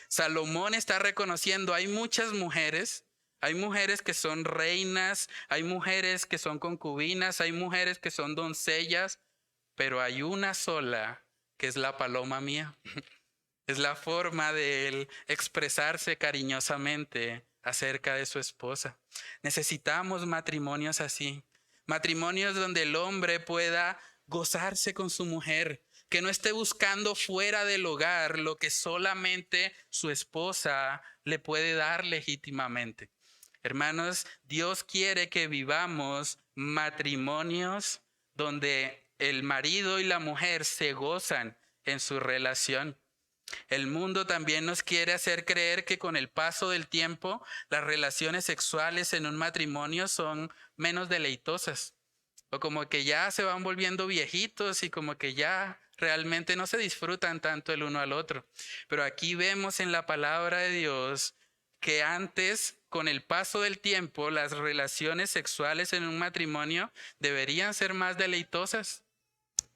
Salomón está reconociendo, hay muchas mujeres. Hay mujeres que son reinas, hay mujeres que son concubinas, hay mujeres que son doncellas, pero hay una sola que es la paloma mía. Es la forma de él expresarse cariñosamente acerca de su esposa. Necesitamos matrimonios así. Matrimonios donde el hombre pueda gozarse con su mujer, que no esté buscando fuera del hogar lo que solamente su esposa le puede dar legítimamente. Hermanos, Dios quiere que vivamos matrimonios donde el marido y la mujer se gozan en su relación. El mundo también nos quiere hacer creer que con el paso del tiempo las relaciones sexuales en un matrimonio son menos deleitosas. O como que ya se van volviendo viejitos y como que ya realmente no se disfrutan tanto el uno al otro. Pero aquí vemos en la palabra de Dios que antes, con el paso del tiempo, las relaciones sexuales en un matrimonio deberían ser más deleitosas.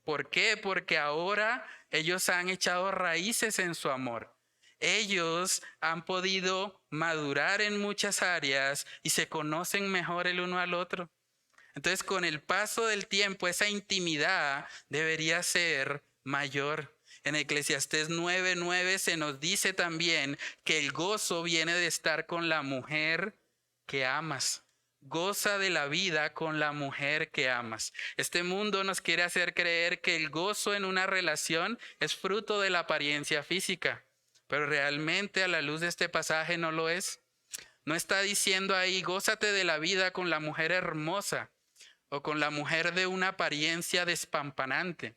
¿Por qué? Porque ahora ellos han echado raíces en su amor. Ellos han podido madurar en muchas áreas y se conocen mejor el uno al otro. Entonces, con el paso del tiempo, esa intimidad debería ser mayor. En Eclesiastés 9:9 se nos dice también que el gozo viene de estar con la mujer que amas. Goza de la vida con la mujer que amas. Este mundo nos quiere hacer creer que el gozo en una relación es fruto de la apariencia física, pero realmente a la luz de este pasaje no lo es. No está diciendo ahí, gózate de la vida con la mujer hermosa o con la mujer de una apariencia despampanante.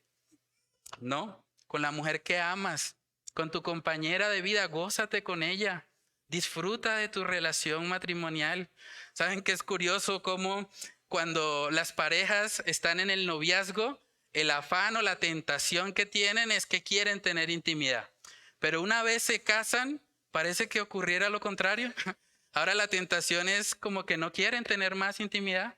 No, con la mujer que amas, con tu compañera de vida, gózate con ella. Disfruta de tu relación matrimonial. ¿Saben qué es curioso cómo cuando las parejas están en el noviazgo, el afán o la tentación que tienen es que quieren tener intimidad? Pero una vez se casan, parece que ocurriera lo contrario. Ahora la tentación es como que no quieren tener más intimidad.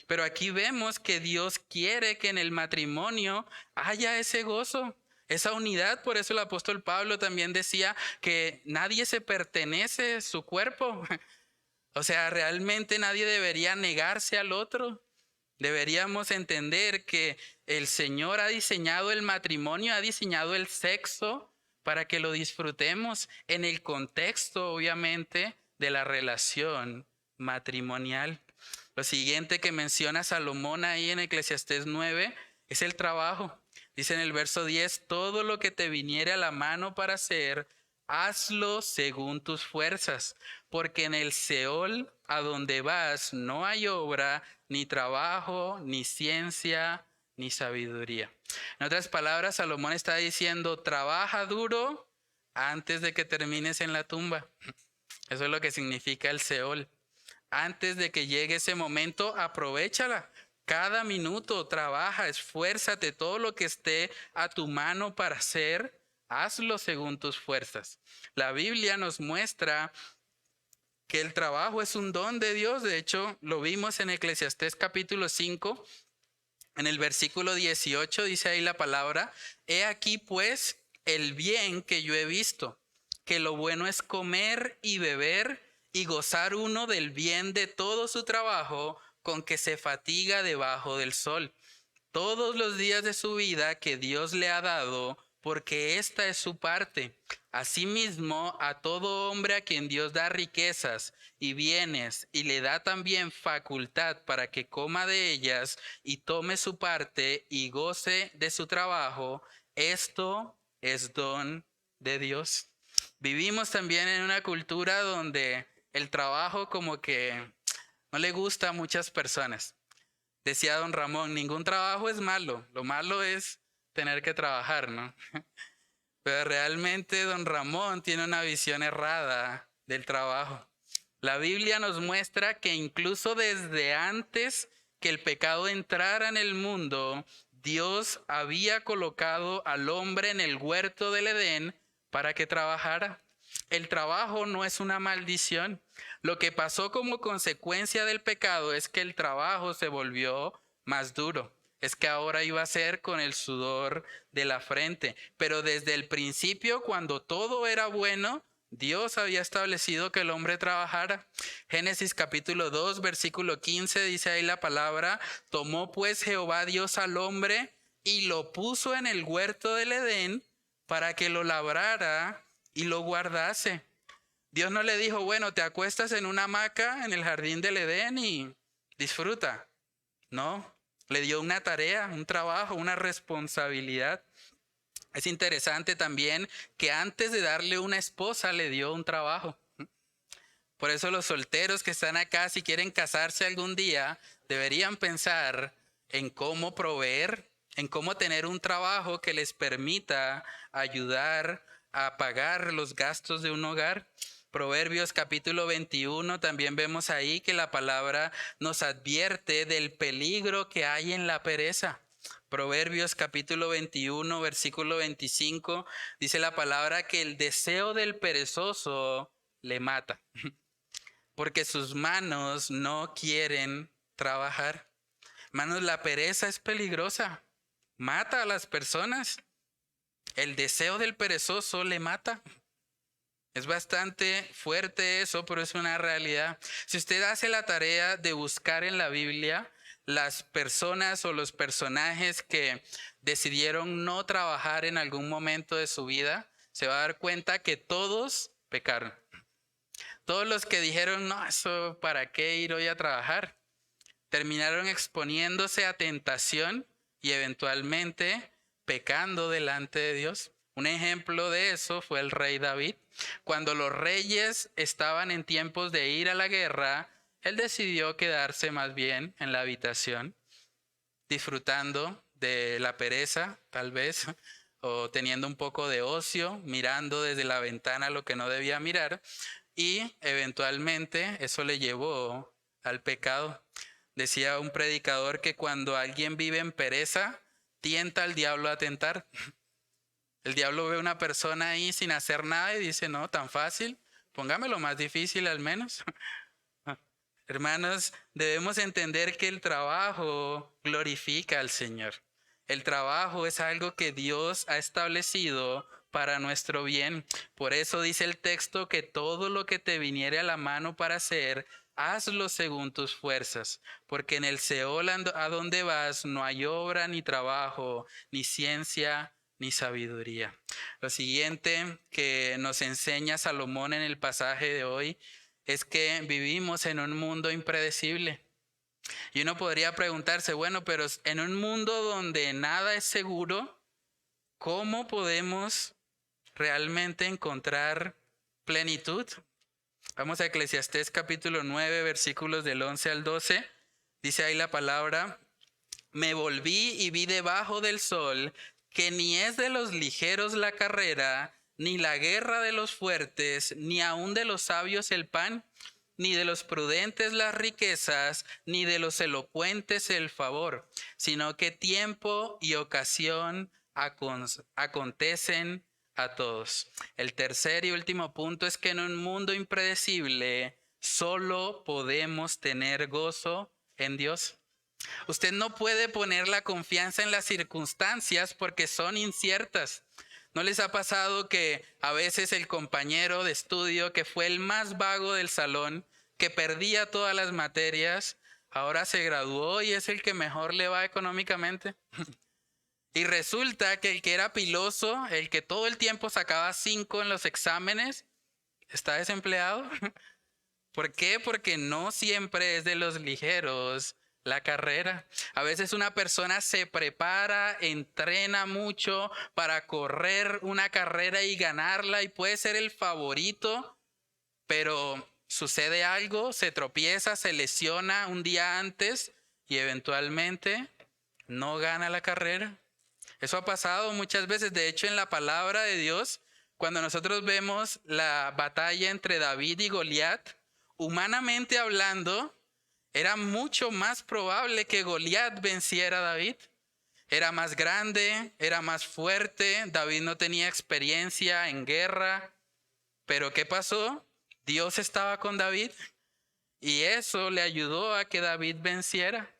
Pero aquí vemos que Dios quiere que en el matrimonio haya ese gozo, esa unidad. Por eso el apóstol Pablo también decía que nadie se pertenece a su cuerpo. O sea, realmente nadie debería negarse al otro. Deberíamos entender que el Señor ha diseñado el matrimonio, ha diseñado el sexo para que lo disfrutemos en el contexto, obviamente, de la relación matrimonial. Lo siguiente que menciona Salomón ahí en Eclesiastés 9 es el trabajo. Dice en el verso 10, todo lo que te viniere a la mano para hacer, hazlo según tus fuerzas, porque en el Seol a donde vas no hay obra, ni trabajo, ni ciencia, ni sabiduría. En otras palabras, Salomón está diciendo, trabaja duro antes de que termines en la tumba. Eso es lo que significa el Seol. Antes de que llegue ese momento, aprovéchala. Cada minuto trabaja, esfuérzate, todo lo que esté a tu mano para hacer, hazlo según tus fuerzas. La Biblia nos muestra que el trabajo es un don de Dios. De hecho, lo vimos en Eclesiastés capítulo 5, en el versículo 18, dice ahí la palabra, he aquí pues el bien que yo he visto, que lo bueno es comer y beber y gozar uno del bien de todo su trabajo con que se fatiga debajo del sol, todos los días de su vida que Dios le ha dado, porque esta es su parte. Asimismo, a todo hombre a quien Dios da riquezas y bienes y le da también facultad para que coma de ellas y tome su parte y goce de su trabajo, esto es don de Dios. Vivimos también en una cultura donde el trabajo como que no le gusta a muchas personas. Decía don Ramón, ningún trabajo es malo, lo malo es tener que trabajar, ¿no? Pero realmente don Ramón tiene una visión errada del trabajo. La Biblia nos muestra que incluso desde antes que el pecado entrara en el mundo, Dios había colocado al hombre en el huerto del Edén para que trabajara. El trabajo no es una maldición. Lo que pasó como consecuencia del pecado es que el trabajo se volvió más duro. Es que ahora iba a ser con el sudor de la frente. Pero desde el principio, cuando todo era bueno, Dios había establecido que el hombre trabajara. Génesis capítulo 2, versículo 15 dice ahí la palabra, tomó pues Jehová Dios al hombre y lo puso en el huerto del Edén para que lo labrara y lo guardase. Dios no le dijo, bueno, te acuestas en una hamaca en el jardín del Edén y disfruta. No, le dio una tarea, un trabajo, una responsabilidad. Es interesante también que antes de darle una esposa le dio un trabajo. Por eso los solteros que están acá, si quieren casarse algún día, deberían pensar en cómo proveer, en cómo tener un trabajo que les permita ayudar a pagar los gastos de un hogar. Proverbios capítulo 21, también vemos ahí que la palabra nos advierte del peligro que hay en la pereza. Proverbios capítulo 21, versículo 25, dice la palabra que el deseo del perezoso le mata, porque sus manos no quieren trabajar. Hermanos, la pereza es peligrosa, mata a las personas. El deseo del perezoso le mata. Es bastante fuerte eso, pero es una realidad. Si usted hace la tarea de buscar en la Biblia las personas o los personajes que decidieron no trabajar en algún momento de su vida, se va a dar cuenta que todos pecaron. Todos los que dijeron, no, eso, ¿para qué ir hoy a trabajar? Terminaron exponiéndose a tentación y eventualmente pecando delante de Dios. Un ejemplo de eso fue el rey David. Cuando los reyes estaban en tiempos de ir a la guerra, él decidió quedarse más bien en la habitación, disfrutando de la pereza, tal vez, o teniendo un poco de ocio, mirando desde la ventana lo que no debía mirar, y eventualmente eso le llevó al pecado. Decía un predicador que cuando alguien vive en pereza, tienta al diablo a tentar. El diablo ve a una persona ahí sin hacer nada y dice, no, tan fácil, póngamelo más difícil al menos. Hermanos, debemos entender que el trabajo glorifica al Señor. El trabajo es algo que Dios ha establecido para nuestro bien. Por eso dice el texto que todo lo que te viniere a la mano para hacer, hazlo según tus fuerzas, porque en el Seol a donde vas no hay obra, ni trabajo, ni ciencia, ni sabiduría. Lo siguiente que nos enseña Salomón en el pasaje de hoy es que vivimos en un mundo impredecible. Y uno podría preguntarse, bueno, pero en un mundo donde nada es seguro, ¿cómo podemos realmente encontrar plenitud? Vamos a Eclesiastés capítulo 9, versículos del 11 al 12. Dice ahí la palabra: me volví y vi debajo del sol que ni es de los ligeros la carrera, ni la guerra de los fuertes, ni aun de los sabios el pan, ni de los prudentes las riquezas, ni de los elocuentes el favor, sino que tiempo y ocasión acontecen a todos. El tercer y último punto es que en un mundo impredecible solo podemos tener gozo en Dios. Usted no puede poner la confianza en las circunstancias porque son inciertas. ¿No les ha pasado que a veces el compañero de estudio que fue el más vago del salón, que perdía todas las materias, ahora se graduó y es el que mejor le va económicamente? Y resulta que el que era piloso, el que todo el tiempo sacaba 5 en los exámenes, está desempleado. ¿Por qué? Porque no siempre es de los ligeros la carrera. A veces una persona se prepara, entrena mucho para correr una carrera y ganarla y puede ser el favorito, pero sucede algo, se tropieza, se lesiona un día antes y eventualmente no gana la carrera. Eso ha pasado muchas veces. De hecho, en la palabra de Dios, cuando nosotros vemos la batalla entre David y Goliat, humanamente hablando, era mucho más probable que Goliat venciera a David. Era más grande, era más fuerte, David no tenía experiencia en guerra. Pero ¿qué pasó? Dios estaba con David y eso le ayudó a que David venciera.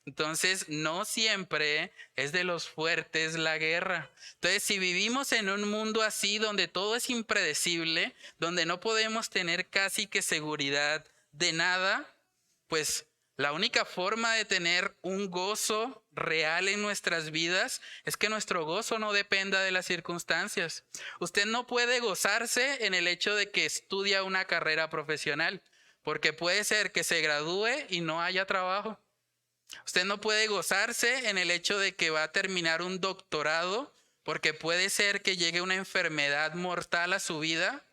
Entonces, no siempre es de los fuertes la guerra. Entonces, si vivimos en un mundo así, donde todo es impredecible, donde no podemos tener casi que seguridad de nada, pues la única forma de tener un gozo real en nuestras vidas es que nuestro gozo no dependa de las circunstancias. Usted no puede gozarse en el hecho de que estudia una carrera profesional, porque puede ser que se gradúe y no haya trabajo. Usted no puede gozarse en el hecho de que va a terminar un doctorado, porque puede ser que llegue una enfermedad mortal a su vida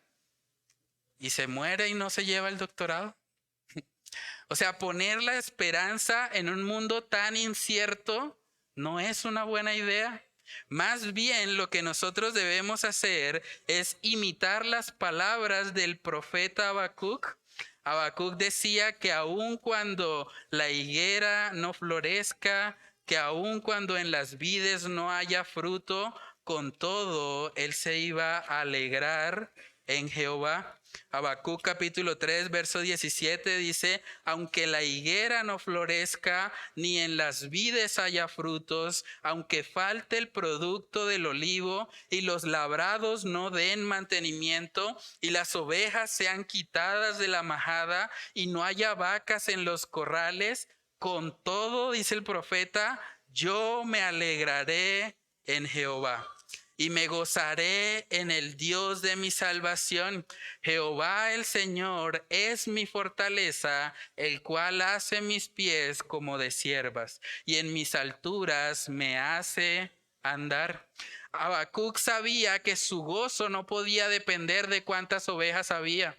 y se muere y no se lleva el doctorado. O sea, poner la esperanza en un mundo tan incierto no es una buena idea. Más bien lo que nosotros debemos hacer es imitar las palabras del profeta Habacuc. Habacuc decía que aun cuando la higuera no florezca, que aun cuando en las vides no haya fruto, con todo él se iba a alegrar en Jehová. Habacuc capítulo 3, verso 17 dice: aunque la higuera no florezca, ni en las vides haya frutos, aunque falte el producto del olivo, y los labrados no den mantenimiento, y las ovejas sean quitadas de la majada, y no haya vacas en los corrales, con todo, dice el profeta, yo me alegraré en Jehová. Y me gozaré en el Dios de mi salvación. Jehová el Señor es mi fortaleza, el cual hace mis pies como de ciervas, y en mis alturas me hace andar. Habacuc sabía que su gozo no podía depender de cuántas ovejas había.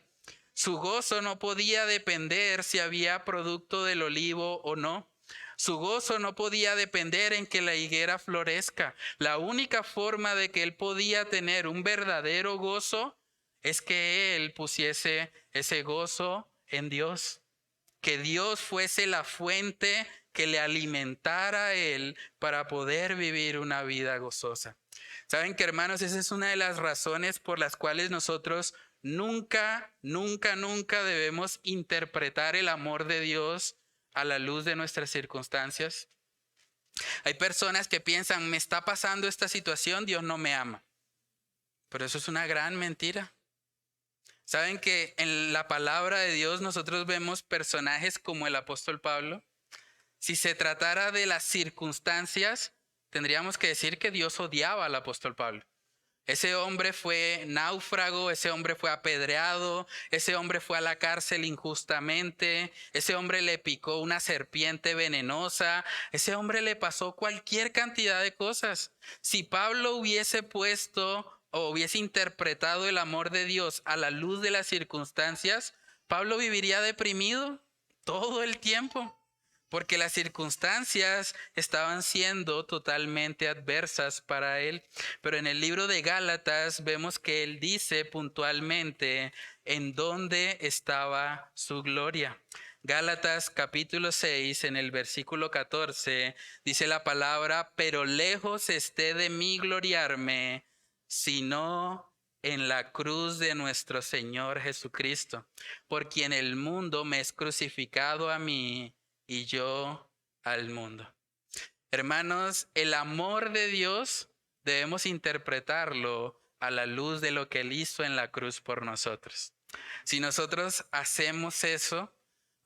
Su gozo no podía depender si había producto del olivo o no. Su gozo no podía depender en que la higuera florezca. La única forma de que él podía tener un verdadero gozo es que él pusiese ese gozo en Dios. Que Dios fuese la fuente que le alimentara a él para poder vivir una vida gozosa. ¿Saben qué, hermanos? Esa es una de las razones por las cuales nosotros nunca debemos interpretar el amor de Dios a la luz de nuestras circunstancias. Hay personas que piensan, me está pasando esta situación, Dios no me ama. Pero eso es una gran mentira. ¿Saben que en la palabra de Dios nosotros vemos personajes como el apóstol Pablo? Si se tratara de las circunstancias, tendríamos que decir que Dios odiaba al apóstol Pablo. Ese hombre fue náufrago, ese hombre fue apedreado, ese hombre fue a la cárcel injustamente, ese hombre le picó una serpiente venenosa, ese hombre le pasó cualquier cantidad de cosas. Si Pablo hubiese puesto o hubiese interpretado el amor de Dios a la luz de las circunstancias, Pablo viviría deprimido todo el tiempo, porque las circunstancias estaban siendo totalmente adversas para él. Pero en el libro de Gálatas vemos que él dice puntualmente en dónde estaba su gloria. Gálatas capítulo 6, en el versículo 14, dice la palabra: pero lejos esté de mí gloriarme, sino en la cruz de nuestro Señor Jesucristo, por quien el mundo me es crucificado a mí y yo al mundo. Hermanos, el amor de Dios debemos interpretarlo a la luz de lo que Él hizo en la cruz por nosotros. Si nosotros hacemos eso,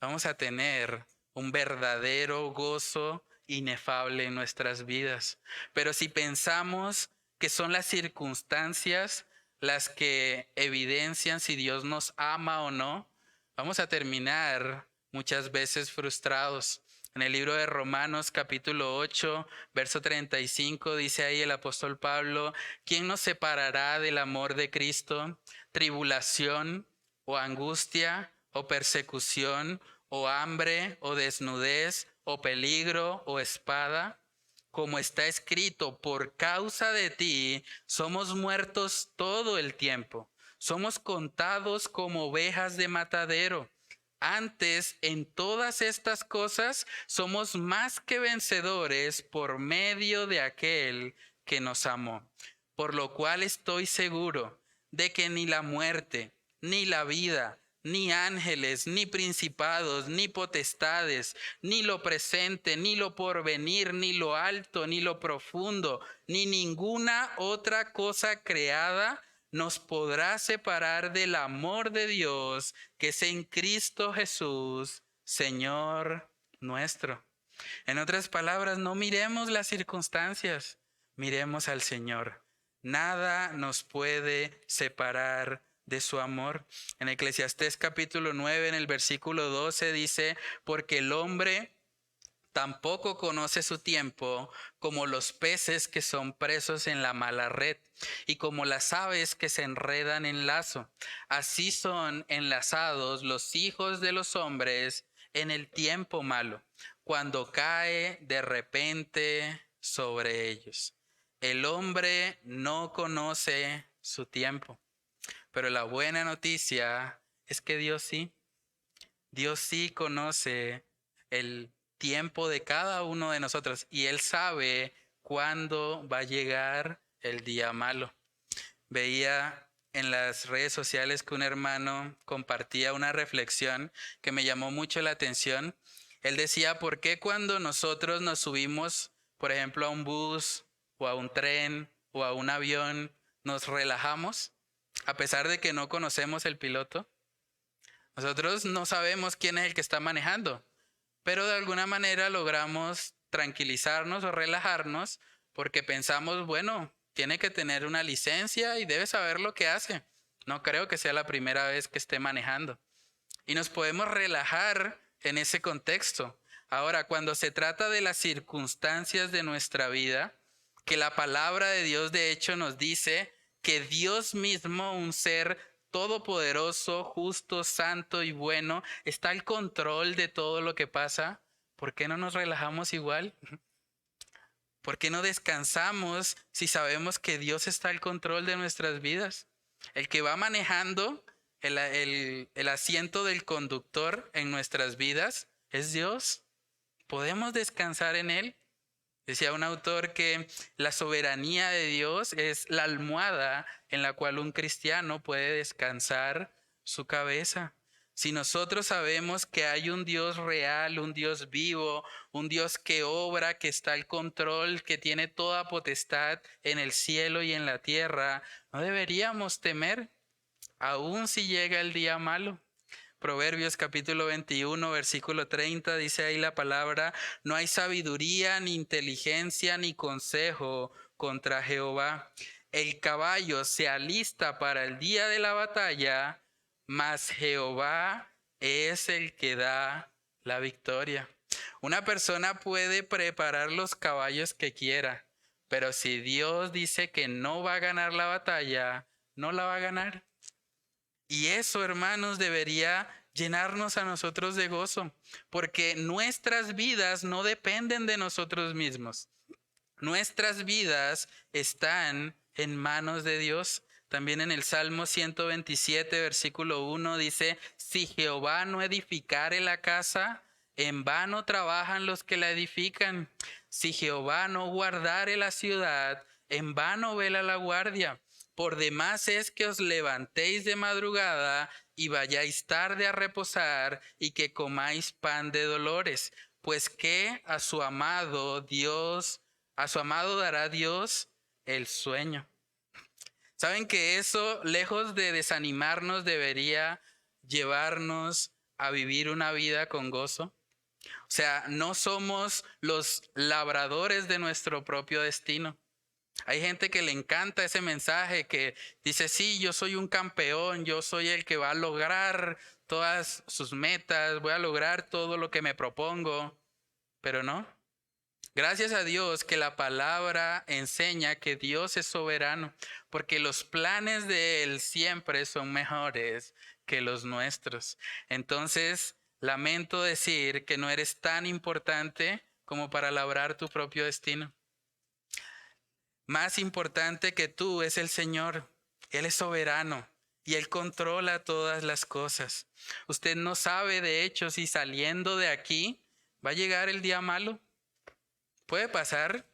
vamos a tener un verdadero gozo inefable en nuestras vidas. Pero si pensamos que son las circunstancias las que evidencian si Dios nos ama o no, vamos a terminar muchas veces frustrados. En el libro de Romanos capítulo 8, verso 35, dice ahí el apóstol Pablo: ¿quién nos separará del amor de Cristo? ¿Tribulación o angustia o persecución o hambre o desnudez o peligro o espada? Como está escrito, por causa de ti somos muertos todo el tiempo. Somos contados como ovejas de matadero. Antes, en todas estas cosas, somos más que vencedores por medio de aquel que nos amó. Por lo cual estoy seguro de que ni la muerte, ni la vida, ni ángeles, ni principados, ni potestades, ni lo presente, ni lo porvenir, ni lo alto, ni lo profundo, ni ninguna otra cosa creada nos podrá separar del amor de Dios que es en Cristo Jesús, Señor nuestro. En otras palabras, no miremos las circunstancias, miremos al Señor. Nada nos puede separar de su amor. En Eclesiastés capítulo 9, en el versículo 12 dice: porque el hombre tampoco conoce su tiempo, como los peces que son presos en la mala red, y como las aves que se enredan en lazo. Así son enlazados los hijos de los hombres en el tiempo malo, cuando cae de repente sobre ellos. El hombre no conoce su tiempo, pero la buena noticia es que Dios sí. Dios sí conoce el tiempo de cada uno de nosotros y Él sabe cuándo va a llegar el día malo. Veía en las redes sociales que un hermano compartía una reflexión que me llamó mucho la atención. Él decía: ¿por qué cuando nosotros nos subimos, por ejemplo, a un bus o a un tren o a un avión, nos relajamos a pesar de que no conocemos el piloto? Nosotros no sabemos quién es el que está manejando, pero de alguna manera logramos tranquilizarnos o relajarnos porque pensamos, bueno, tiene que tener una licencia y debe saber lo que hace. No creo que sea la primera vez que esté manejando. Y nos podemos relajar en ese contexto. Ahora, cuando se trata de las circunstancias de nuestra vida, que la palabra de Dios de hecho nos dice que Dios mismo, un ser todopoderoso, justo, santo y bueno, está al control de todo lo que pasa, ¿por qué no nos relajamos igual? ¿Por qué no descansamos si sabemos que Dios está al control de nuestras vidas? El que va manejando el asiento del conductor en nuestras vidas es Dios. ¿Podemos descansar en Él? Decía un autor que la soberanía de Dios es la almohada en la cual un cristiano puede descansar su cabeza. Si nosotros sabemos que hay un Dios real, un Dios vivo, un Dios que obra, que está al control, que tiene toda potestad en el cielo y en la tierra, no deberíamos temer, aun si llega el día malo. Proverbios capítulo 21, versículo 30, dice ahí la palabra: no hay sabiduría, ni inteligencia, ni consejo contra Jehová. El caballo se alista para el día de la batalla, mas Jehová es el que da la victoria. Una persona puede preparar los caballos que quiera, pero si Dios dice que no va a ganar la batalla, no la va a ganar. Y eso, hermanos, debería llenarnos a nosotros de gozo, porque nuestras vidas no dependen de nosotros mismos. Nuestras vidas están en manos de Dios. También en el Salmo 127, versículo 1 dice: si Jehová no edificare la casa, en vano trabajan los que la edifican. Si Jehová no guardare la ciudad, en vano vela la guardia. Por demás es que os levantéis de madrugada y vayáis tarde a reposar, y que comáis pan de dolores, pues que a su amado dará Dios el sueño. ¿Saben que eso, lejos de desanimarnos, debería llevarnos a vivir una vida con gozo? O sea, no somos los labradores de nuestro propio destino. Hay gente que le encanta ese mensaje que dice: sí, yo soy un campeón, yo soy el que va a lograr todas sus metas, voy a lograr todo lo que me propongo, pero no. Gracias a Dios que la palabra enseña que Dios es soberano, porque los planes de Él siempre son mejores que los nuestros. Entonces, lamento decir que no eres tan importante como para labrar tu propio destino. Más importante que tú es el Señor. Él es soberano y Él controla todas las cosas. Usted no sabe, de hecho, si saliendo de aquí va a llegar el día malo. Puede pasar.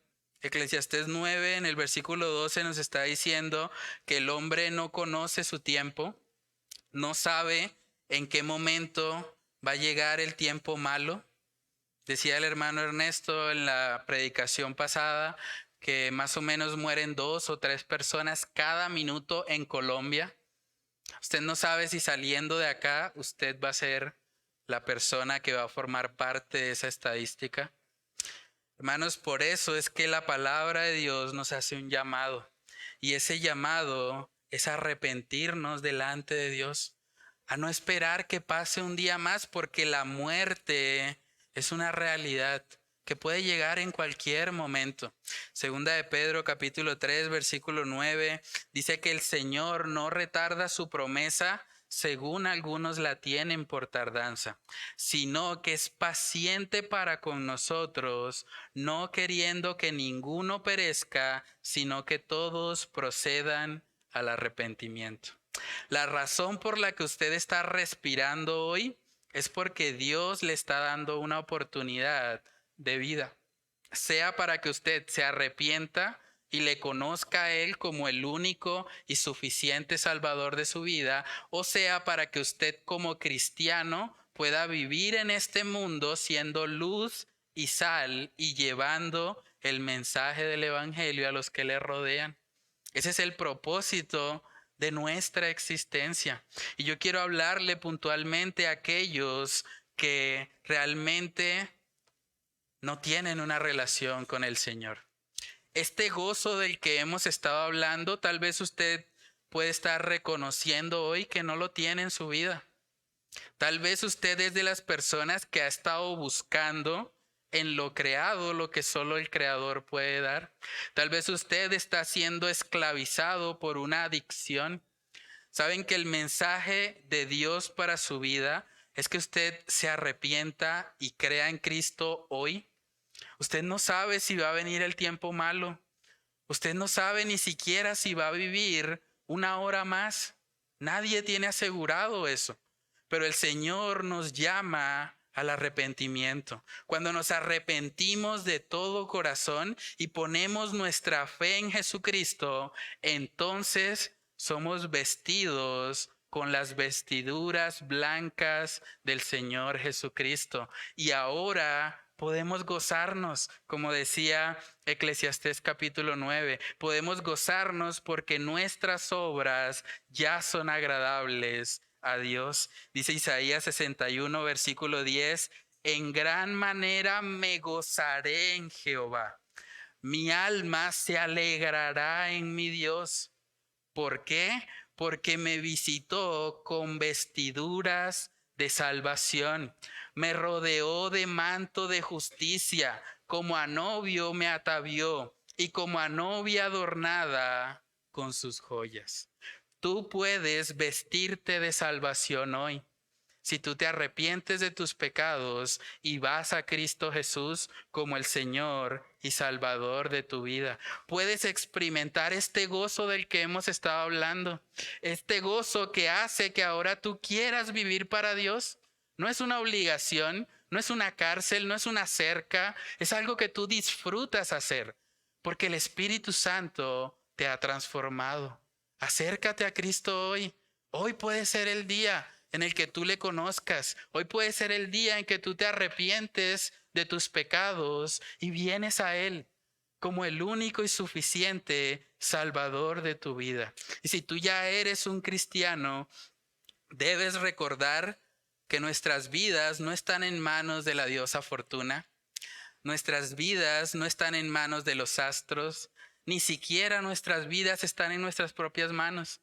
Eclesiastés 9 en el versículo 12 nos está diciendo que el hombre no conoce su tiempo, no sabe en qué momento va a llegar el tiempo malo. Decía el hermano Ernesto en la predicación pasada que más o menos mueren 2 o 3 personas cada minuto en Colombia. Usted no sabe si saliendo de acá usted va a ser la persona que va a formar parte de esa estadística. Hermanos, por eso es que la palabra de Dios nos hace un llamado. Y ese llamado es arrepentirnos delante de Dios, a no esperar que pase un día más, porque la muerte es una realidad que puede llegar en cualquier momento. Segunda de Pedro capítulo 3 versículo 9 dice que el Señor no retarda su promesa, según algunos la tienen por tardanza, sino que es paciente para con nosotros, no queriendo que ninguno perezca, sino que todos procedan al arrepentimiento. La razón por la que usted está respirando hoy es porque Dios le está dando una oportunidad de vida, sea para que usted se arrepienta y le conozca a Él como el único y suficiente Salvador de su vida, o sea para que usted como cristiano pueda vivir en este mundo siendo luz y sal y llevando el mensaje del Evangelio a los que le rodean. Ese es el propósito de nuestra existencia. Y yo quiero hablarle puntualmente a aquellos que realmente no tienen una relación con el Señor. Este gozo del que hemos estado hablando, tal vez usted puede estar reconociendo hoy que no lo tiene en su vida. Tal vez usted es de las personas que ha estado buscando en lo creado lo que solo el Creador puede dar. Tal vez usted está siendo esclavizado por una adicción. Saben que el mensaje de Dios para su vida es que usted se arrepienta y crea en Cristo hoy. Usted no sabe si va a venir el tiempo malo. Usted no sabe ni siquiera si va a vivir una hora más. Nadie tiene asegurado eso. Pero el Señor nos llama al arrepentimiento. Cuando nos arrepentimos de todo corazón y ponemos nuestra fe en Jesucristo, entonces somos vestidos con las vestiduras blancas del Señor Jesucristo. Y ahora podemos gozarnos, como decía Eclesiastés capítulo 9, podemos gozarnos porque nuestras obras ya son agradables a Dios. Dice Isaías 61, versículo 10, en gran manera me gozaré en Jehová. Mi alma se alegrará en mi Dios. ¿Por qué? Porque me visitó con vestiduras de salvación. Me rodeó de manto de justicia. Como a novio me atavió y como a novia adornada con sus joyas. Tú puedes vestirte de salvación hoy. Si tú te arrepientes de tus pecados y vas a Cristo Jesús como el Señor y Salvador de tu vida, puedes experimentar este gozo del que hemos estado hablando, este gozo que hace que ahora tú quieras vivir para Dios. No es una obligación, no es una cárcel, no es una cerca, es algo que tú disfrutas hacer, porque el Espíritu Santo te ha transformado. Acércate a Cristo hoy. Hoy puede ser el día en el que tú le conozcas. Hoy puede ser el día en que tú te arrepientes de tus pecados y vienes a Él como el único y suficiente Salvador de tu vida. Y si tú ya eres un cristiano, debes recordar que nuestras vidas no están en manos de la diosa Fortuna. Nuestras vidas no están en manos de los astros. Ni siquiera nuestras vidas están en nuestras propias manos.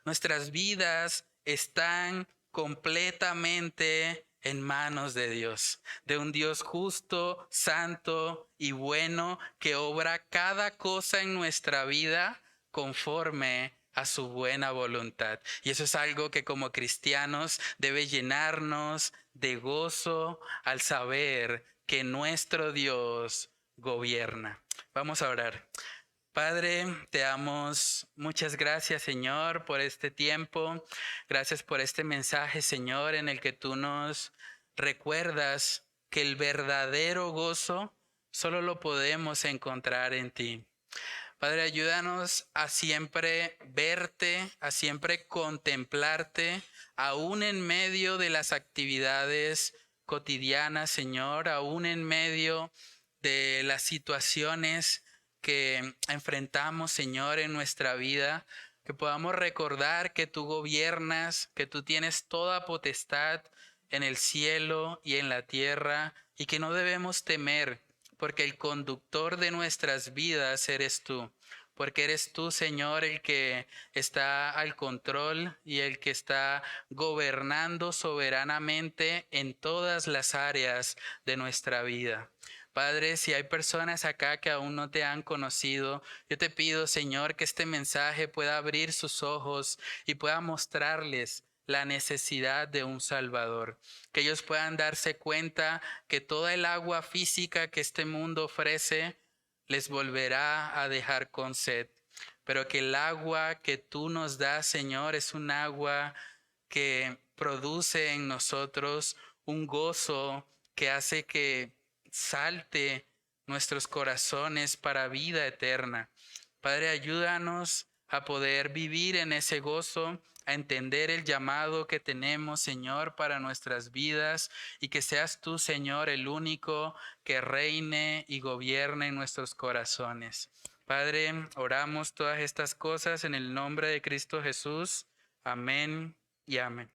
Nuestras vidas están completamente en manos de Dios, de un Dios justo, santo y bueno que obra cada cosa en nuestra vida conforme a su buena voluntad. Y eso es algo que como cristianos debe llenarnos de gozo al saber que nuestro Dios gobierna. Vamos a orar. Padre, te damos muchas gracias, Señor, por este tiempo. Gracias por este mensaje, Señor, en el que tú nos recuerdas que el verdadero gozo solo lo podemos encontrar en ti. Padre, ayúdanos a siempre verte, a siempre contemplarte, aún en medio de las actividades cotidianas, Señor, aún en medio de las situaciones que enfrentamos, Señor, en nuestra vida, que podamos recordar que tú gobiernas, que tú tienes toda potestad en el cielo y en la tierra, y que no debemos temer, porque el conductor de nuestras vidas eres tú. Porque eres tú, Señor, el que está al control y el que está gobernando soberanamente en todas las áreas de nuestra vida. Padre, si hay personas acá que aún no te han conocido, yo te pido, Señor, que este mensaje pueda abrir sus ojos y pueda mostrarles la necesidad de un Salvador. Que ellos puedan darse cuenta que toda el agua física que este mundo ofrece les volverá a dejar con sed. Pero que el agua que tú nos das, Señor, es un agua que produce en nosotros un gozo que hace que salte nuestros corazones para vida eterna. Padre, ayúdanos a poder vivir en ese gozo, a entender el llamado que tenemos, Señor, para nuestras vidas y que seas tú, Señor, el único que reine y gobierne en nuestros corazones. Padre, oramos todas estas cosas en el nombre de Cristo Jesús. Amén y amén.